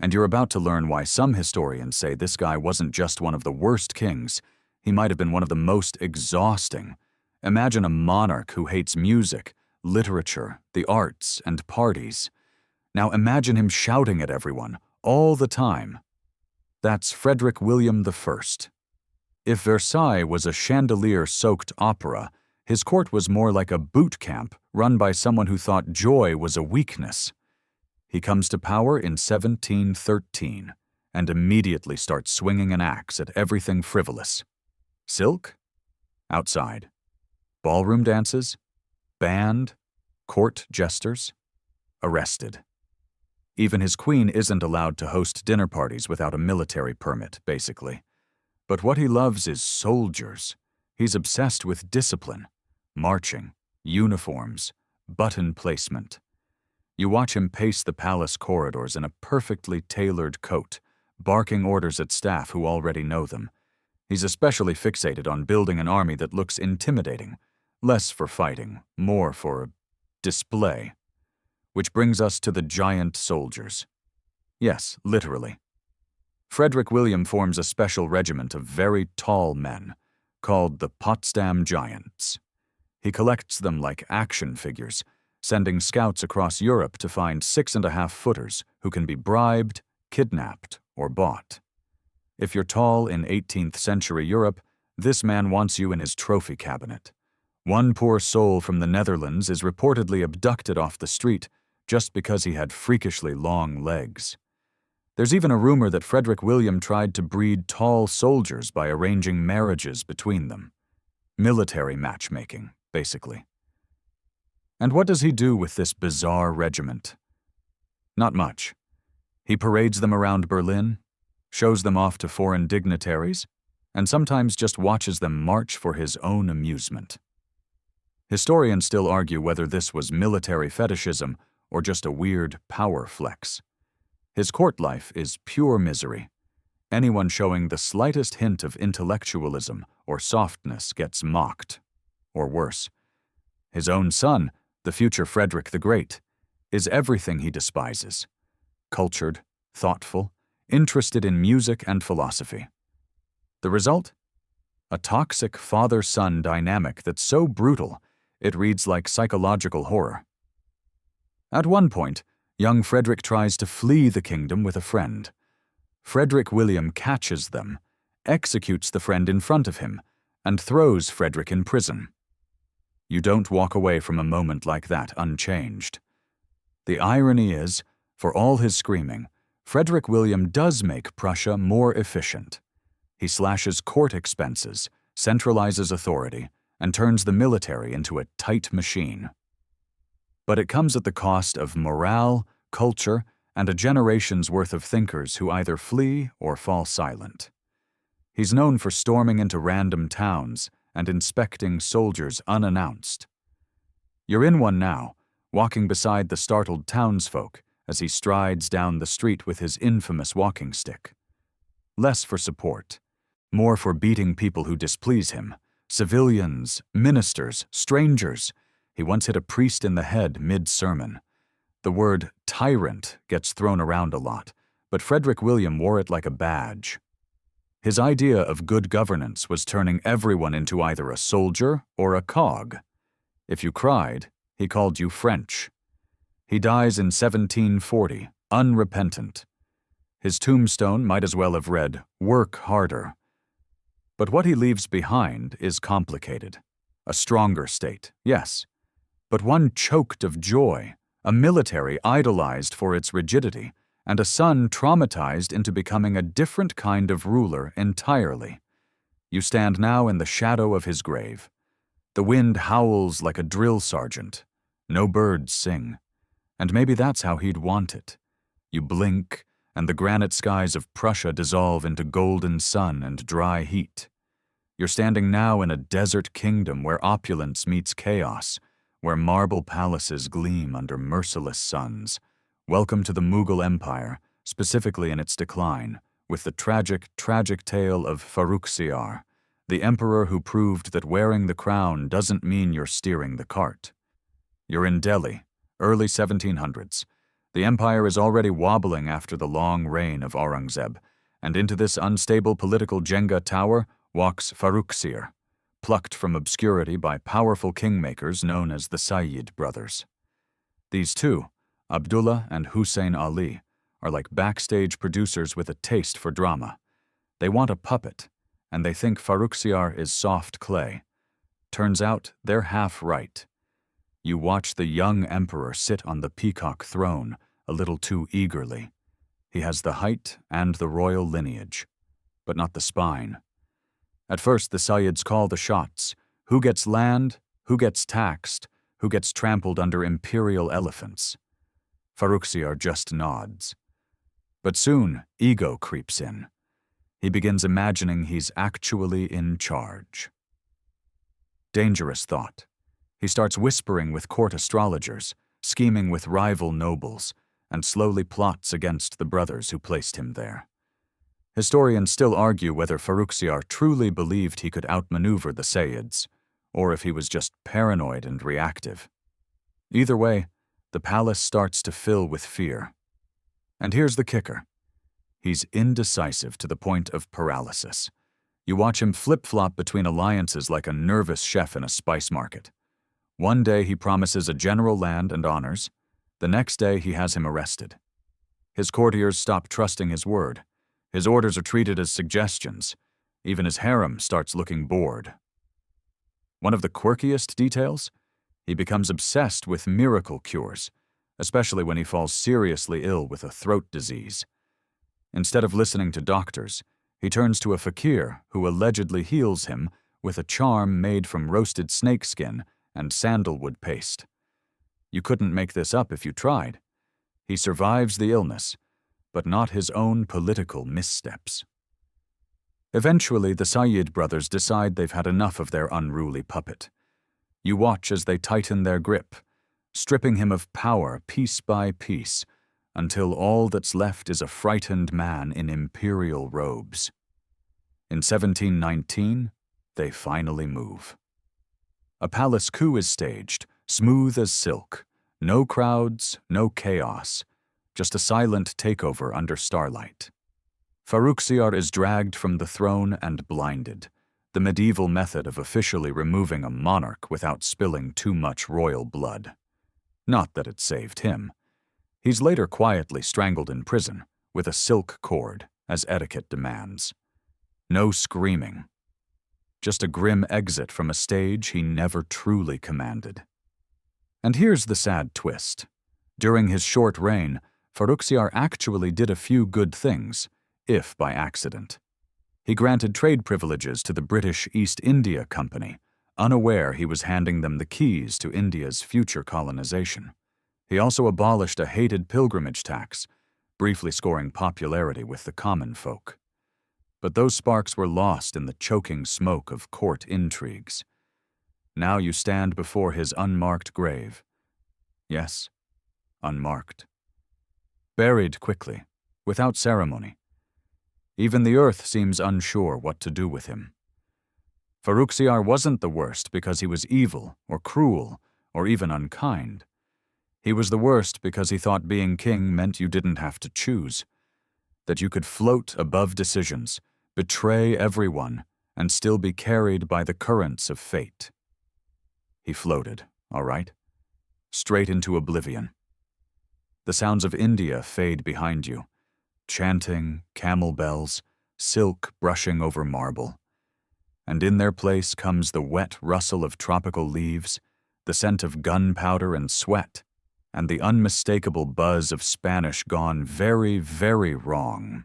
And you're about to learn why some historians say this guy wasn't just one of the worst kings, he might have been one of the most exhausting. Imagine a monarch who hates music, literature, the arts, and parties. Now imagine him shouting at everyone, all the time. That's Frederick William I. If Versailles was a chandelier-soaked opera, his court was more like a boot camp run by someone who thought joy was a weakness. He comes to power in 1713 and immediately starts swinging an axe at everything frivolous. Silk? Outside. Ballroom dances? Banned? Court jesters? Arrested. Even his queen isn't allowed to host dinner parties without a military permit, basically. But what he loves is soldiers. He's obsessed with discipline, marching, uniforms, button placement. You watch him pace the palace corridors in a perfectly tailored coat, barking orders at staff who already know them. He's especially fixated on building an army that looks intimidating, less for fighting, more for display. Which brings us to the giant soldiers. Yes, literally. Frederick William forms a special regiment of very tall men, called the Potsdam Giants. He collects them like action figures, sending scouts across Europe to find 6.5-footers who can be bribed, kidnapped, or bought. If you're tall in 18th century Europe, this man wants you in his trophy cabinet. One poor soul from the Netherlands is reportedly abducted off the street just because he had freakishly long legs. There's even a rumor that Frederick William tried to breed tall soldiers by arranging marriages between them. Military matchmaking, basically. And what does he do with this bizarre regiment? Not much. He parades them around Berlin, shows them off to foreign dignitaries, and sometimes just watches them march for his own amusement. Historians still argue whether this was military fetishism or just a weird power flex. His court life is pure misery. Anyone showing the slightest hint of intellectualism or softness gets mocked. Or worse, his own son, the future Frederick the Great, is everything he despises. Cultured, thoughtful, interested in music and philosophy. The result? A toxic father-son dynamic that's so brutal, it reads like psychological horror. At one point, young Frederick tries to flee the kingdom with a friend. Frederick William catches them, executes the friend in front of him, and throws Frederick in prison. You don't walk away from a moment like that unchanged. The irony is, for all his screaming, Frederick William does make Prussia more efficient. He slashes court expenses, centralizes authority, and turns the military into a tight machine. But it comes at the cost of morale, culture, and a generation's worth of thinkers who either flee or fall silent. He's known for storming into random towns and inspecting soldiers unannounced. You're in one now, walking beside the startled townsfolk as he strides down the street with his infamous walking stick. Less for support, more for beating people who displease him, civilians, ministers, strangers. He once hit a priest in the head mid-sermon. The word tyrant gets thrown around a lot, but Frederick William wore it like a badge. His idea of good governance was turning everyone into either a soldier or a cog. If you cried, he called you French. He dies in 1740, unrepentant. His tombstone might as well have read, "Work harder." But what he leaves behind is complicated. A stronger state, yes, but one choked of joy, a military idolized for its rigidity, and a son traumatized into becoming a different kind of ruler entirely. You stand now in the shadow of his grave. The wind howls like a drill sergeant. No birds sing. And maybe that's how he'd want it. You blink, and the granite skies of Prussia dissolve into golden sun and dry heat. You're standing now in a desert kingdom where opulence meets chaos, where marble palaces gleam under merciless suns. Welcome to the Mughal Empire, specifically in its decline, with the tragic tale of Farrukhsiyar, the emperor who proved that wearing the crown doesn't mean you're steering the cart. You're in Delhi, early 1700s. The empire is already wobbling after the long reign of Aurangzeb, and into this unstable political Jenga tower walks Farrukhsiyar, plucked from obscurity by powerful kingmakers known as the Sayyid brothers. These two, Abdullah and Hussein Ali, are like backstage producers with a taste for drama. They want a puppet, and they think Farrukhsiyar is soft clay. Turns out they're half right. You watch the young emperor sit on the peacock throne a little too eagerly. He has the height and the royal lineage, but not the spine. At first, the Sayyids call the shots. Who gets land? Who gets taxed? Who gets trampled under imperial elephants? Farrukhsiyar just nods. But soon, ego creeps in. He begins imagining he's actually in charge. Dangerous thought. He starts whispering with court astrologers, scheming with rival nobles, and slowly plots against the brothers who placed him there. Historians still argue whether Farrukhsiyar truly believed he could outmaneuver the Sayyids, or if he was just paranoid and reactive. Either way, the palace starts to fill with fear. And here's the kicker. He's indecisive to the point of paralysis. You watch him flip-flop between alliances like a nervous chef in a spice market. One day he promises a general land and honors. The next day he has him arrested. His courtiers stop trusting his word. His orders are treated as suggestions. Even his harem starts looking bored. One of the quirkiest details? He becomes obsessed with miracle cures, especially when he falls seriously ill with a throat disease. Instead of listening to doctors, he turns to a fakir who allegedly heals him with a charm made from roasted snakeskin and sandalwood paste. You couldn't make this up if you tried. He survives the illness, but not his own political missteps. Eventually, the Sayyid brothers decide they've had enough of their unruly puppet. You watch as they tighten their grip, stripping him of power piece by piece, until all that's left is a frightened man in imperial robes. In 1719, they finally move. A palace coup is staged, smooth as silk. No crowds, no chaos, just a silent takeover under starlight. Farrukhsiyar is dragged from the throne and blinded, the medieval method of officially removing a monarch without spilling too much royal blood. Not that it saved him. He's later quietly strangled in prison, with a silk cord, as etiquette demands. No screaming. Just a grim exit from a stage he never truly commanded. And here's the sad twist. During his short reign, Farrukhsiyar actually did a few good things, if by accident. He granted trade privileges to the British East India Company, unaware he was handing them the keys to India's future colonization. He also abolished a hated pilgrimage tax, briefly scoring popularity with the common folk. But those sparks were lost in the choking smoke of court intrigues. Now you stand before his unmarked grave. Yes, unmarked. Buried quickly, without ceremony. Even the earth seems unsure what to do with him. Farrukhsiyar wasn't the worst because he was evil or cruel or even unkind. He was the worst because he thought being king meant you didn't have to choose, that you could float above decisions, betray everyone, and still be carried by the currents of fate. He floated, all right, straight into oblivion. The sounds of India fade behind you, chanting, camel bells, silk brushing over marble. And in their place comes the wet rustle of tropical leaves, the scent of gunpowder and sweat, and the unmistakable buzz of Spanish gone very, very wrong.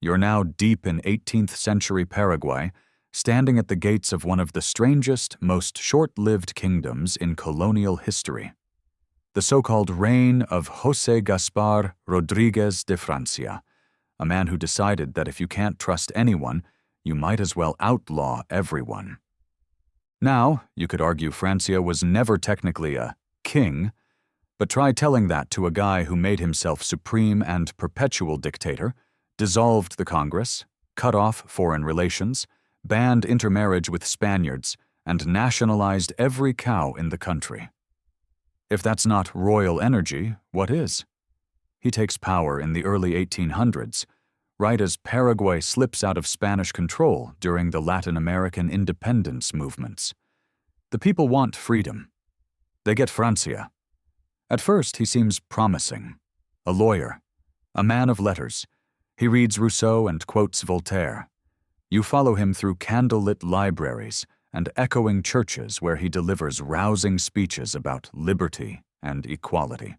You're now deep in 18th century Paraguay, standing at the gates of one of the strangest, most short-lived kingdoms in colonial history. The so-called reign of José Gaspar Rodríguez de Francia, a man who decided that if you can't trust anyone, you might as well outlaw everyone. Now, you could argue Francia was never technically a king, but try telling that to a guy who made himself supreme and perpetual dictator, dissolved the Congress, cut off foreign relations, banned intermarriage with Spaniards, and nationalized every cow in the country. If that's not royal energy, what is? He takes power in the early 1800s, right as Paraguay slips out of Spanish control during the Latin American independence movements. The people want freedom. They get Francia. At first, he seems promising. A lawyer, a man of letters. He reads Rousseau and quotes Voltaire. You follow him through candlelit libraries and echoing churches where he delivers rousing speeches about liberty and equality.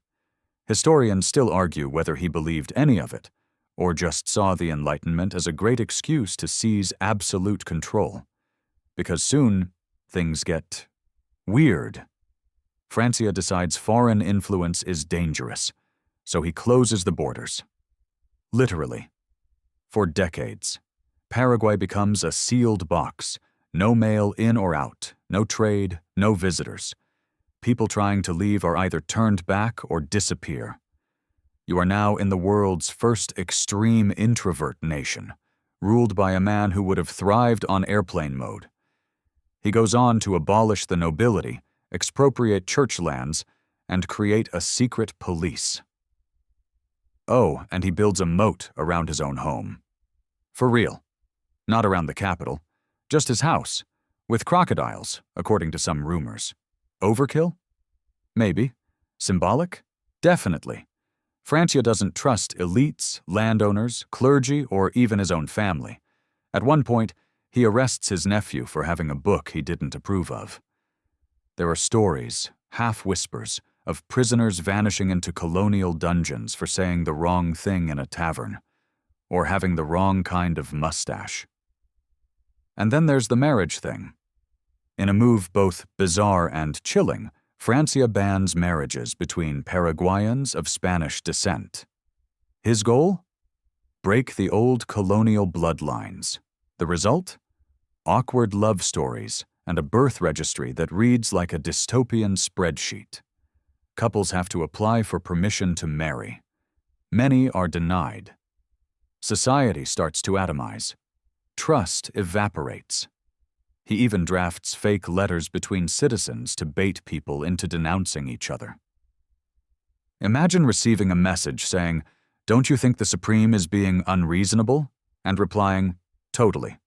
Historians still argue whether he believed any of it, or just saw the Enlightenment as a great excuse to seize absolute control. Because soon, things get weird. Francia decides foreign influence is dangerous, so he closes the borders. Literally. For decades, Paraguay becomes a sealed box, no mail in or out, no trade, no visitors. People trying to leave are either turned back or disappear. You are now in the world's first extreme introvert nation, ruled by a man who would have thrived on airplane mode. He goes on to abolish the nobility, expropriate church lands, and create a secret police. Oh, and he builds a moat around his own home. For real. Not around the capital. Just his house. With crocodiles, according to some rumors. Overkill? Maybe. Symbolic? Definitely. Francia doesn't trust elites, landowners, clergy, or even his own family. At one point, he arrests his nephew for having a book he didn't approve of. There are stories, half-whispers, of prisoners vanishing into colonial dungeons for saying the wrong thing in a tavern, or having the wrong kind of mustache. And then there's the marriage thing. In a move both bizarre and chilling, Francia bans marriages between Paraguayans of Spanish descent. His goal? Break the old colonial bloodlines. The result? Awkward love stories and a birth registry that reads like a dystopian spreadsheet. couples have to apply for permission to marry. Many are denied. Society starts to atomize. Trust evaporates. He even drafts fake letters between citizens to bait people into denouncing each other. Imagine receiving a message saying, "Don't you think the Supreme is being unreasonable?" and replying, "Totally."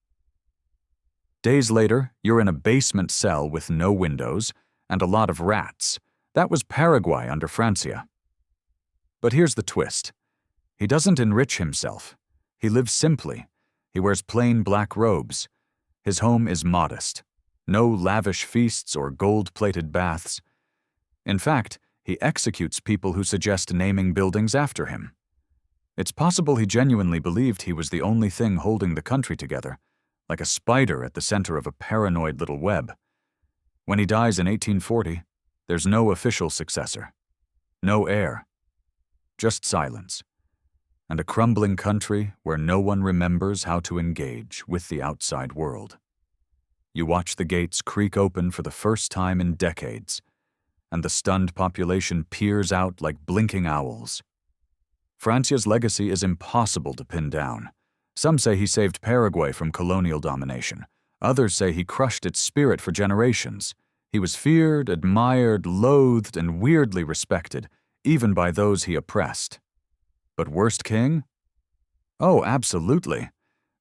Days later, you're in a basement cell with no windows and a lot of rats. That was Paraguay under Francia. But here's the twist. He doesn't enrich himself. He lives simply. He wears plain black robes. His home is modest. No lavish feasts or gold-plated baths. In fact, he executes people who suggest naming buildings after him. It's possible he genuinely believed he was the only thing holding the country together, like a spider at the center of a paranoid little web. When he dies in 1840, there's no official successor. No heir. Just silence. And a crumbling country where no one remembers how to engage with the outside world. You watch the gates creak open for the first time in decades, and the stunned population peers out like blinking owls. Francia's legacy is impossible to pin down. Some say he saved Paraguay from colonial domination. Others say he crushed its spirit for generations. He was feared, admired, loathed, and weirdly respected, even by those he oppressed. But worst king? Oh, absolutely.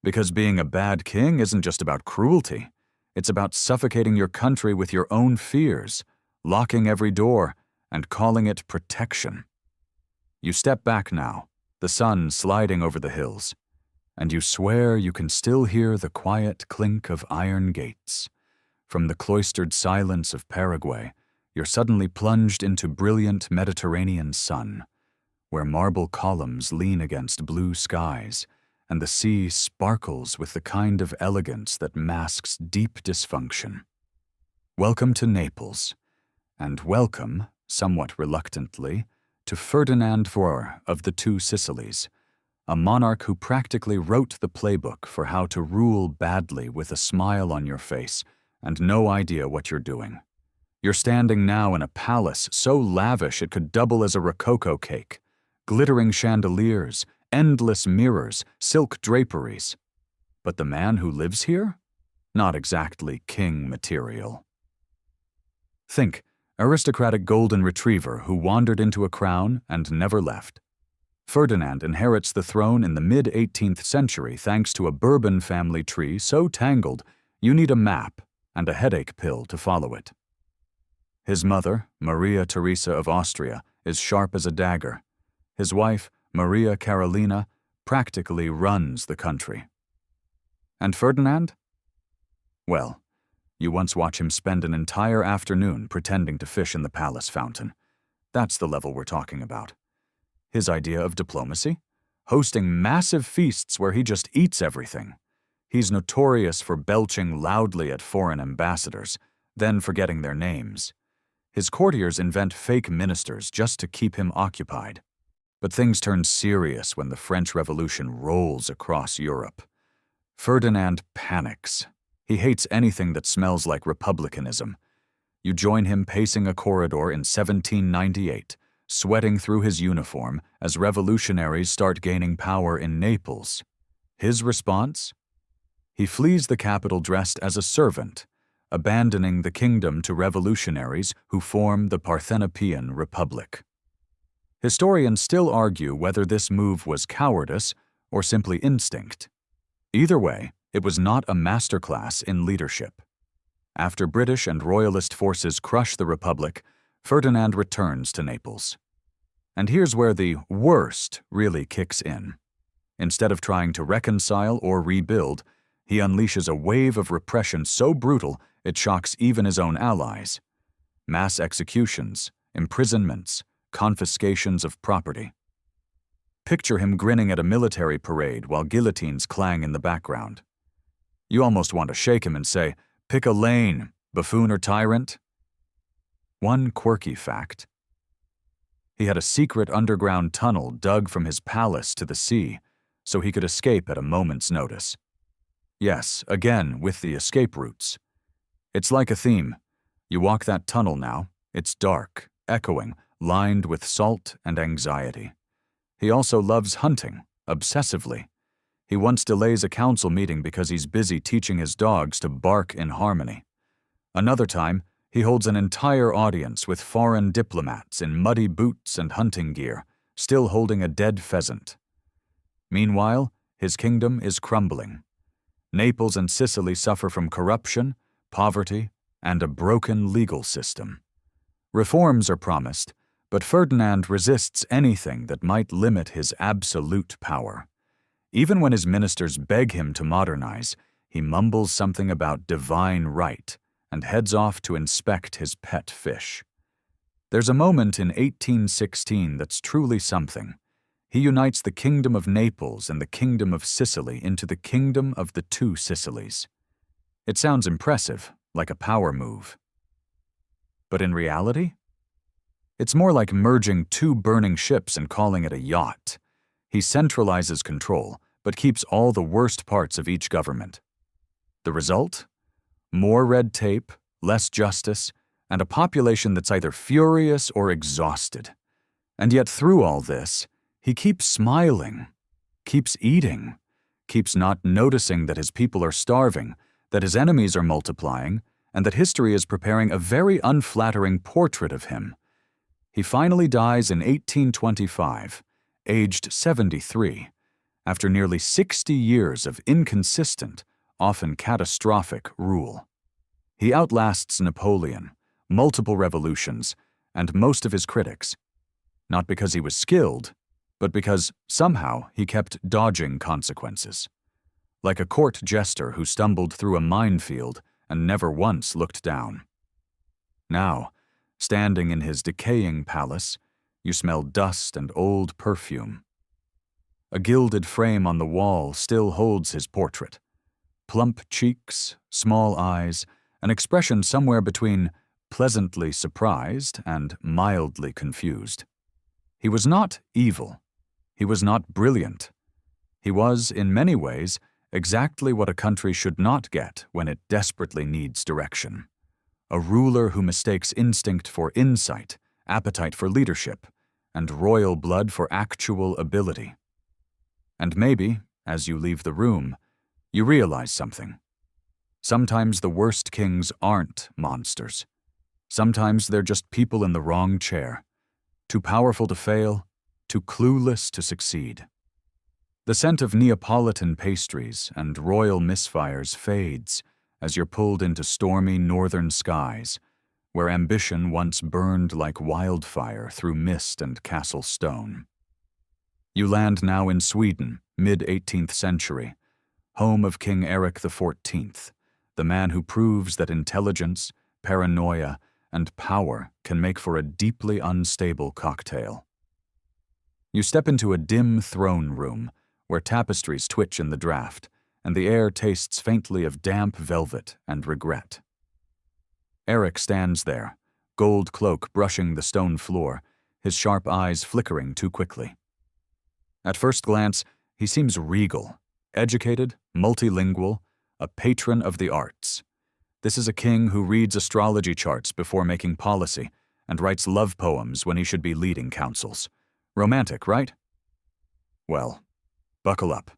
Because being a bad king isn't just about cruelty. It's about suffocating your country with your own fears, locking every door, and calling it protection. You step back now, the sun sliding over the hills, and you swear you can still hear the quiet clink of iron gates. From the cloistered silence of Paraguay, you're suddenly plunged into brilliant Mediterranean sun, where marble columns lean against blue skies, and the sea sparkles with the kind of elegance that masks deep dysfunction. Welcome to Naples, and welcome, somewhat reluctantly, to Ferdinand IV of the Two Sicilies, a monarch who practically wrote the playbook for how to rule badly with a smile on your face and no idea what you're doing. You're standing now in a palace so lavish it could double as a rococo cake, glittering chandeliers, endless mirrors, silk draperies. But the man who lives here? Not exactly king material. Think, aristocratic golden retriever who wandered into a crown and never left. Ferdinand inherits the throne in the mid-18th century thanks to a Bourbon family tree so tangled you need a map and a headache pill to follow it. His mother, Maria Theresa of Austria, is sharp as a dagger. His wife, Maria Carolina, practically runs the country. And Ferdinand? Well, you once watch him spend an entire afternoon pretending to fish in the palace fountain. That's the level we're talking about. His idea of diplomacy? Hosting massive feasts where he just eats everything. He's notorious for belching loudly at foreign ambassadors, then forgetting their names. His courtiers invent fake ministers just to keep him occupied. But things turn serious when the French Revolution rolls across Europe. Ferdinand panics. He hates anything that smells like republicanism. You join him pacing a corridor in 1798, sweating through his uniform as revolutionaries start gaining power in Naples. His response? He flees the capital dressed as a servant, abandoning the kingdom to revolutionaries who form the Parthenopean Republic. Historians still argue whether this move was cowardice or simply instinct. Either way, it was not a masterclass in leadership. After British and Royalist forces crush the Republic, Ferdinand returns to Naples. And here's where the worst really kicks in. Instead of trying to reconcile or rebuild, he unleashes a wave of repression so brutal it shocks even his own allies. Mass executions, imprisonments, confiscations of property. Picture him grinning at a military parade while guillotines clang in the background. You almost want to shake him and say, "Pick a lane, buffoon or tyrant." One quirky fact. He had a secret underground tunnel dug from his palace to the sea, so he could escape at a moment's notice. Yes, again with the escape routes. It's like a theme. You walk that tunnel now, it's dark, echoing, lined with salt and anxiety. He also loves hunting, obsessively. He once delays a council meeting because he's busy teaching his dogs to bark in harmony. Another time, he holds an entire audience with foreign diplomats in muddy boots and hunting gear, still holding a dead pheasant. Meanwhile, his kingdom is crumbling. Naples and Sicily suffer from corruption, poverty, and a broken legal system. Reforms are promised, but Ferdinand resists anything that might limit his absolute power. Even when his ministers beg him to modernize, he mumbles something about divine right and heads off to inspect his pet fish. There's a moment in 1816 that's truly something. He unites the Kingdom of Naples and the Kingdom of Sicily into the Kingdom of the Two Sicilies. It sounds impressive, like a power move. But in reality, it's more like merging two burning ships and calling it a yacht. He centralizes control, but keeps all the worst parts of each government. The result? More red tape, less justice, and a population that's either furious or exhausted. And yet through all this, he keeps smiling, keeps eating, keeps not noticing that his people are starving, that his enemies are multiplying, and that history is preparing a very unflattering portrait of him. He finally dies in 1825, aged 73, after nearly 60 years of inconsistent, often catastrophic rule. He outlasts Napoleon, multiple revolutions, and most of his critics, not because he was skilled, but because somehow he kept dodging consequences. Like a court jester who stumbled through a minefield and never once looked down. Now, standing in his decaying palace, you smell dust and old perfume. A gilded frame on the wall still holds his portrait. Plump cheeks, small eyes, an expression somewhere between pleasantly surprised and mildly confused. He was not evil. He was not brilliant. He was, in many ways, exactly what a country should not get when it desperately needs direction. A ruler who mistakes instinct for insight, appetite for leadership, and royal blood for actual ability. And maybe, as you leave the room, you realize something. Sometimes the worst kings aren't monsters. Sometimes they're just people in the wrong chair, too powerful to fail, too clueless to succeed. The scent of Neapolitan pastries and royal misfires fades as you're pulled into stormy northern skies, where ambition once burned like wildfire through mist and castle stone. You land now in Sweden, mid-18th century, home of King Eric XIV, the man who proves that intelligence, paranoia, and power can make for a deeply unstable cocktail. You step into a dim throne room where tapestries twitch in the draft, and the air tastes faintly of damp velvet and regret. Eric stands there, gold cloak brushing the stone floor, his sharp eyes flickering too quickly. At first glance, he seems regal, educated, multilingual, a patron of the arts. This is a king who reads astrology charts before making policy and writes love poems when he should be leading councils. Romantic, right? Well, buckle up.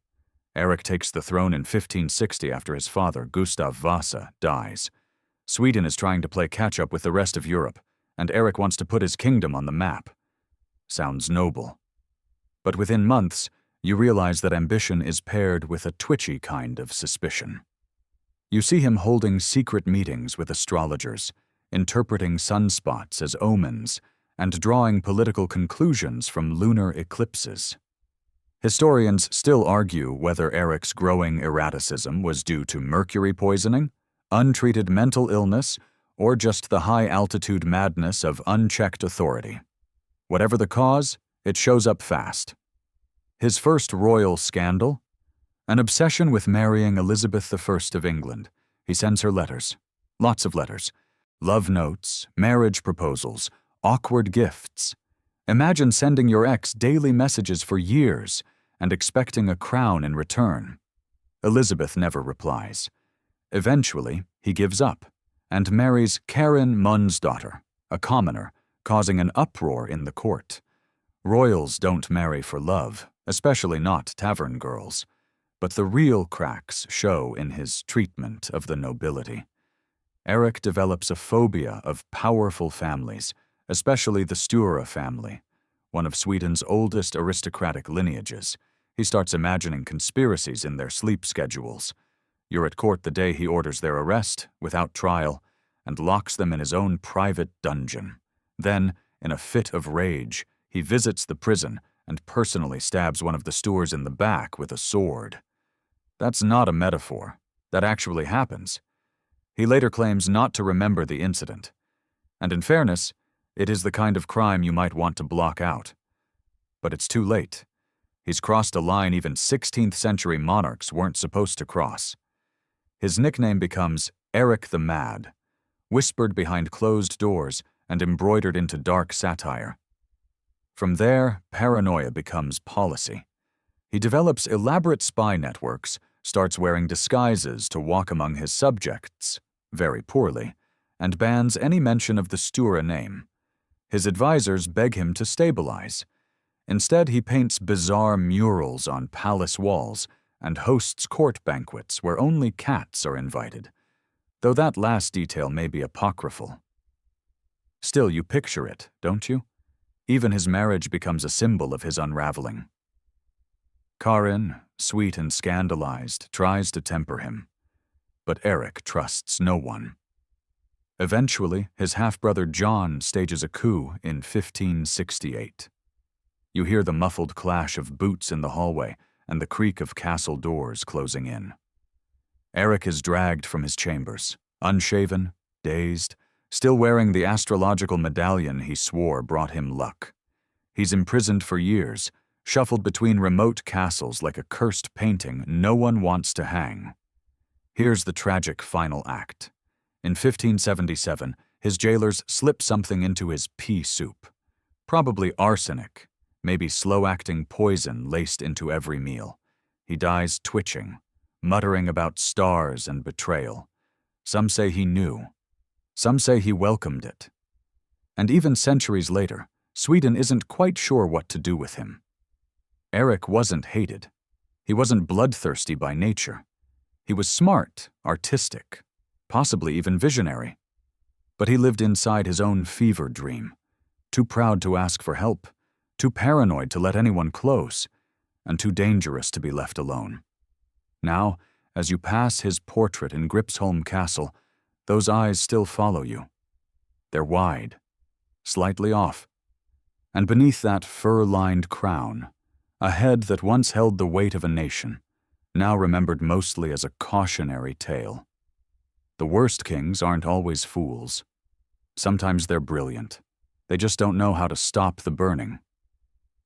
Eric takes the throne in 1560 after his father, Gustav Vasa, dies. Sweden is trying to play catch-up with the rest of Europe, and Eric wants to put his kingdom on the map. Sounds noble. But within months, you realize that ambition is paired with a twitchy kind of suspicion. You see him holding secret meetings with astrologers, interpreting sunspots as omens, and drawing political conclusions from lunar eclipses. Historians still argue whether Eric's growing erraticism was due to mercury poisoning, untreated mental illness, or just the high-altitude madness of unchecked authority. Whatever the cause, it shows up fast. His first royal scandal? An obsession with marrying Elizabeth I of England. He sends her letters. Lots of letters. Love notes, marriage proposals, awkward gifts. Imagine sending your ex daily messages for years and expecting a crown in return. Elizabeth never replies. Eventually, he gives up and marries Karin Munnsdotter, a commoner, causing an uproar in the court. Royals don't marry for love, especially not tavern girls. But the real cracks show in his treatment of the nobility. Eric develops a phobia of powerful families, especially the Stura family, one of Sweden's oldest aristocratic lineages. He starts imagining conspiracies in their sleep schedules. You're at court the day he orders their arrest, without trial, and locks them in his own private dungeon. Then, in a fit of rage, he visits the prison and personally stabs one of the stewards in the back with a sword. That's not a metaphor. That actually happens. He later claims not to remember the incident. And in fairness, it is the kind of crime you might want to block out. But it's too late. He's crossed a line even 16th century monarchs weren't supposed to cross. His nickname becomes Eric the Mad, whispered behind closed doors and embroidered into dark satire. From there, paranoia becomes policy. He develops elaborate spy networks, starts wearing disguises to walk among his subjects, very poorly, and bans any mention of the Stura name. His advisors beg him to stabilize. Instead, he paints bizarre murals on palace walls and hosts court banquets where only cats are invited, though that last detail may be apocryphal. Still, you picture it, don't you? Even his marriage becomes a symbol of his unraveling. Karin, sweet and scandalized, tries to temper him, but Eric trusts no one. Eventually, his half-brother John stages a coup in 1568. You hear the muffled clash of boots in the hallway and the creak of castle doors closing in. Eric is dragged from his chambers, unshaven, dazed, still wearing the astrological medallion he swore brought him luck. He's imprisoned for years, shuffled between remote castles like a cursed painting no one wants to hang. Here's the tragic final act. In 1577, his jailers slip something into his pea soup. Probably arsenic, maybe slow-acting poison laced into every meal. He dies twitching, muttering about stars and betrayal. Some say he knew. Some say he welcomed it. And even centuries later, Sweden isn't quite sure what to do with him. Eric wasn't hated. He wasn't bloodthirsty by nature. He was smart, artistic, possibly even visionary. But he lived inside his own fever dream, too proud to ask for help, too paranoid to let anyone close, and too dangerous to be left alone. Now, as you pass his portrait in Gripsholm Castle, those eyes still follow you. They're wide, slightly off, and beneath that fur-lined crown, a head that once held the weight of a nation, now remembered mostly as a cautionary tale. The worst kings aren't always fools. Sometimes they're brilliant. They just don't know how to stop the burning.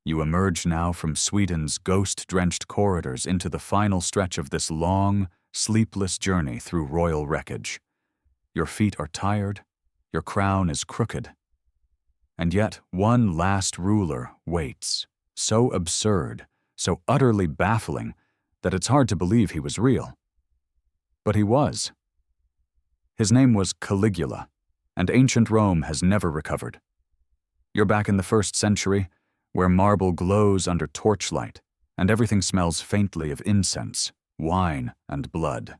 You emerge now from Sweden's ghost-drenched corridors into the final stretch of this long, sleepless journey through royal wreckage. Your feet are tired, your crown is crooked. And yet one last ruler waits, so absurd, so utterly baffling, that it's hard to believe he was real. But he was. His name was Caligula, and ancient Rome has never recovered. You're back in the 1st century, where marble glows under torchlight, and everything smells faintly of incense, wine, and blood.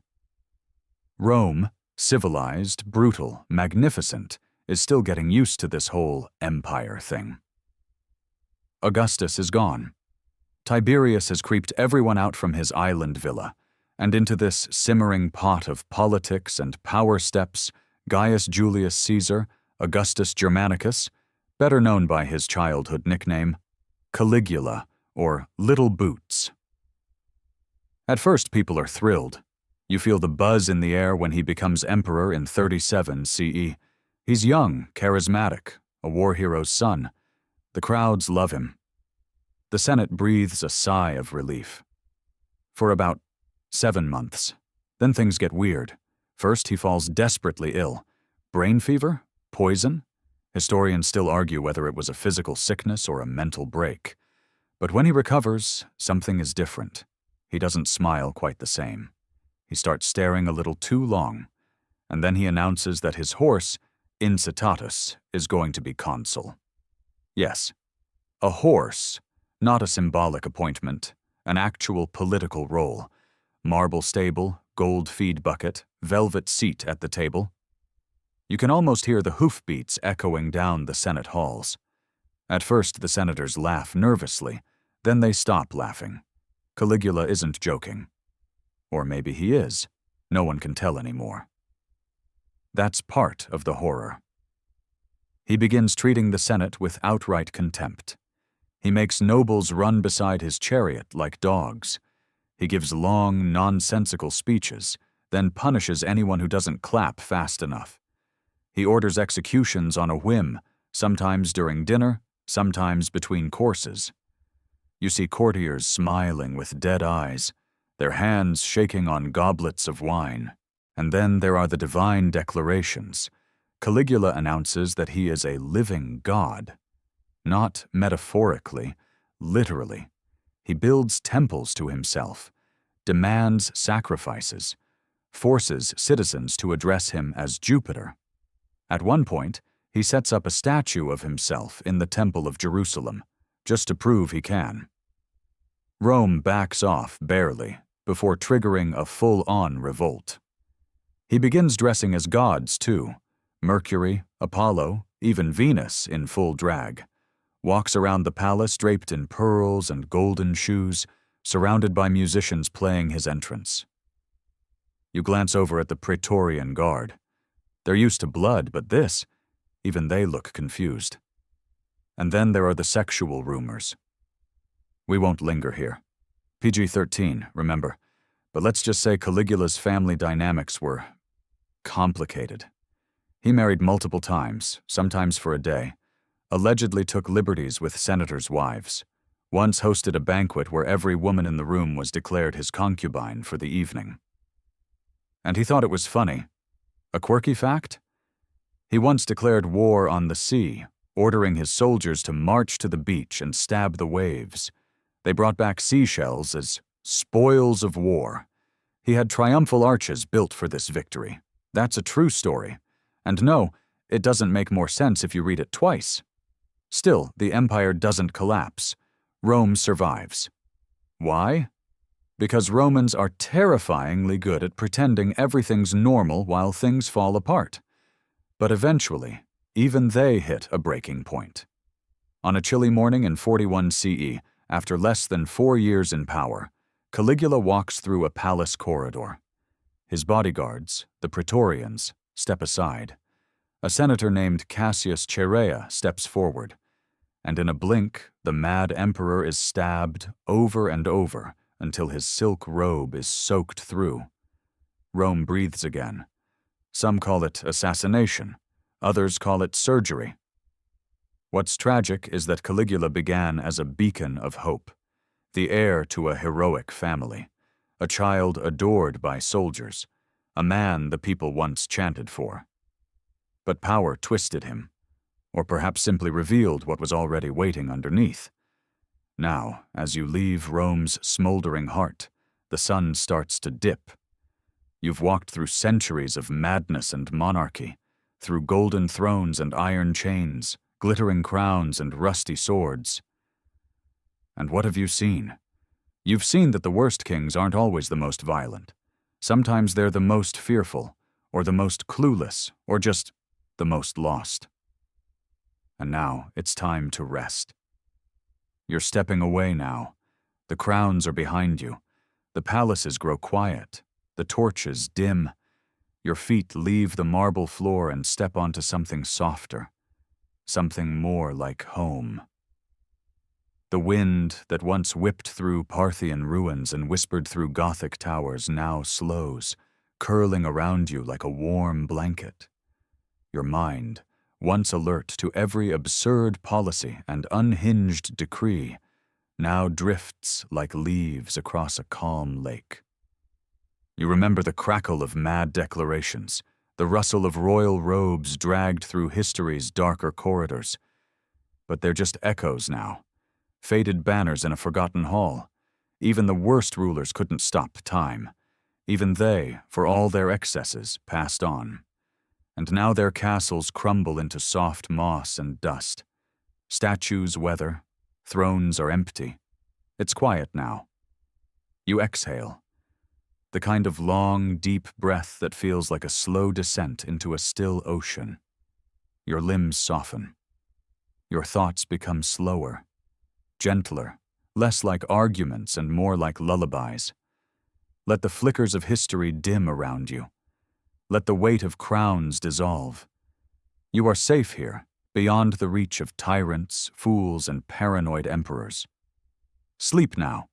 Rome, civilized, brutal, magnificent, is still getting used to this whole empire thing. Augustus is gone. Tiberius has creeped everyone out from his island villa, and into this simmering pot of politics and power steps, Gaius Julius Caesar, Augustus Germanicus, better known by his childhood nickname, Caligula, or Little Boots. At first, people are thrilled. You feel the buzz in the air when he becomes emperor in 37 CE. He's young, charismatic, a war hero's son. The crowds love him. The Senate breathes a sigh of relief. For about 7 months. Then things get weird. First, he falls desperately ill. Brain fever? Poison? Historians still argue whether it was a physical sickness or a mental break. But when he recovers, something is different. He doesn't smile quite the same. He starts staring a little too long, and then he announces that his horse Incitatus is going to be consul. Yes, a horse, not a symbolic appointment, an actual political role. Marble stable, gold feed bucket, velvet seat at the table. You can almost hear the hoofbeats echoing down the Senate halls. At first, the senators laugh nervously, then they stop laughing. Caligula isn't joking. Or maybe he is. No one can tell anymore. That's part of the horror. He begins treating the Senate with outright contempt. He makes nobles run beside his chariot like dogs. He gives long, nonsensical speeches, then punishes anyone who doesn't clap fast enough. He orders executions on a whim, sometimes during dinner, sometimes between courses. You see courtiers smiling with dead eyes, their hands shaking on goblets of wine. And then there are the divine declarations. Caligula announces that he is a living god. Not metaphorically, literally. He builds temples to himself, demands sacrifices, forces citizens to address him as Jupiter. At one point, he sets up a statue of himself in the Temple of Jerusalem, just to prove he can. Rome backs off barely before triggering a full-on revolt. He begins dressing as gods, too. Mercury, Apollo, even Venus in full drag. Walks around the palace draped in pearls and golden shoes, surrounded by musicians playing his entrance. You glance over at the Praetorian Guard. They're used to blood, but this, even they look confused. And then there are the sexual rumors. We won't linger here. PG-13, remember. But let's just say Caligula's family dynamics were complicated. He married multiple times, sometimes for a day, allegedly took liberties with senators' wives, once hosted a banquet where every woman in the room was declared his concubine for the evening. And he thought it was funny. A quirky fact? He once declared war on the sea, ordering his soldiers to march to the beach and stab the waves. They brought back seashells as spoils of war. He had triumphal arches built for this victory. That's a true story. And no, it doesn't make more sense if you read it twice. Still, the empire doesn't collapse. Rome survives. Why? Because Romans are terrifyingly good at pretending everything's normal while things fall apart. But eventually, even they hit a breaking point. On a chilly morning in 41 CE, after less than 4 years in power, Caligula walks through a palace corridor. His bodyguards, the Praetorians, step aside. A senator named Cassius Chaerea steps forward, and in a blink, the mad emperor is stabbed over and over until his silk robe is soaked through. Rome breathes again. Some call it assassination, others call it surgery. What's tragic is that Caligula began as a beacon of hope, the heir to a heroic family, a child adored by soldiers, a man the people once chanted for. But power twisted him, or perhaps simply revealed what was already waiting underneath. Now, as you leave Rome's smoldering heart, the sun starts to dip. You've walked through centuries of madness and monarchy, through golden thrones and iron chains, glittering crowns and rusty swords. And what have you seen? You've seen that the worst kings aren't always the most violent. Sometimes they're the most fearful, or the most clueless, or just the most lost. And now it's time to rest. You're stepping away now. The crowns are behind you. The palaces grow quiet. The torches dim. Your feet leave the marble floor and step onto something softer, something more like home. The wind that once whipped through Parthian ruins and whispered through Gothic towers now slows, curling around you like a warm blanket. Your mind, once alert to every absurd policy and unhinged decree, now drifts like leaves across a calm lake. You remember the crackle of mad declarations, the rustle of royal robes dragged through history's darker corridors. But they're just echoes now, faded banners in a forgotten hall. Even the worst rulers couldn't stop time. Even they, for all their excesses, passed on. And now their castles crumble into soft moss and dust. Statues weather, thrones are empty. It's quiet now. You exhale, the kind of long, deep breath that feels like a slow descent into a still ocean. Your limbs soften. Your thoughts become slower, gentler, less like arguments and more like lullabies. Let the flickers of history dim around you. Let the weight of crowns dissolve. You are safe here, beyond the reach of tyrants, fools, and paranoid emperors. Sleep now,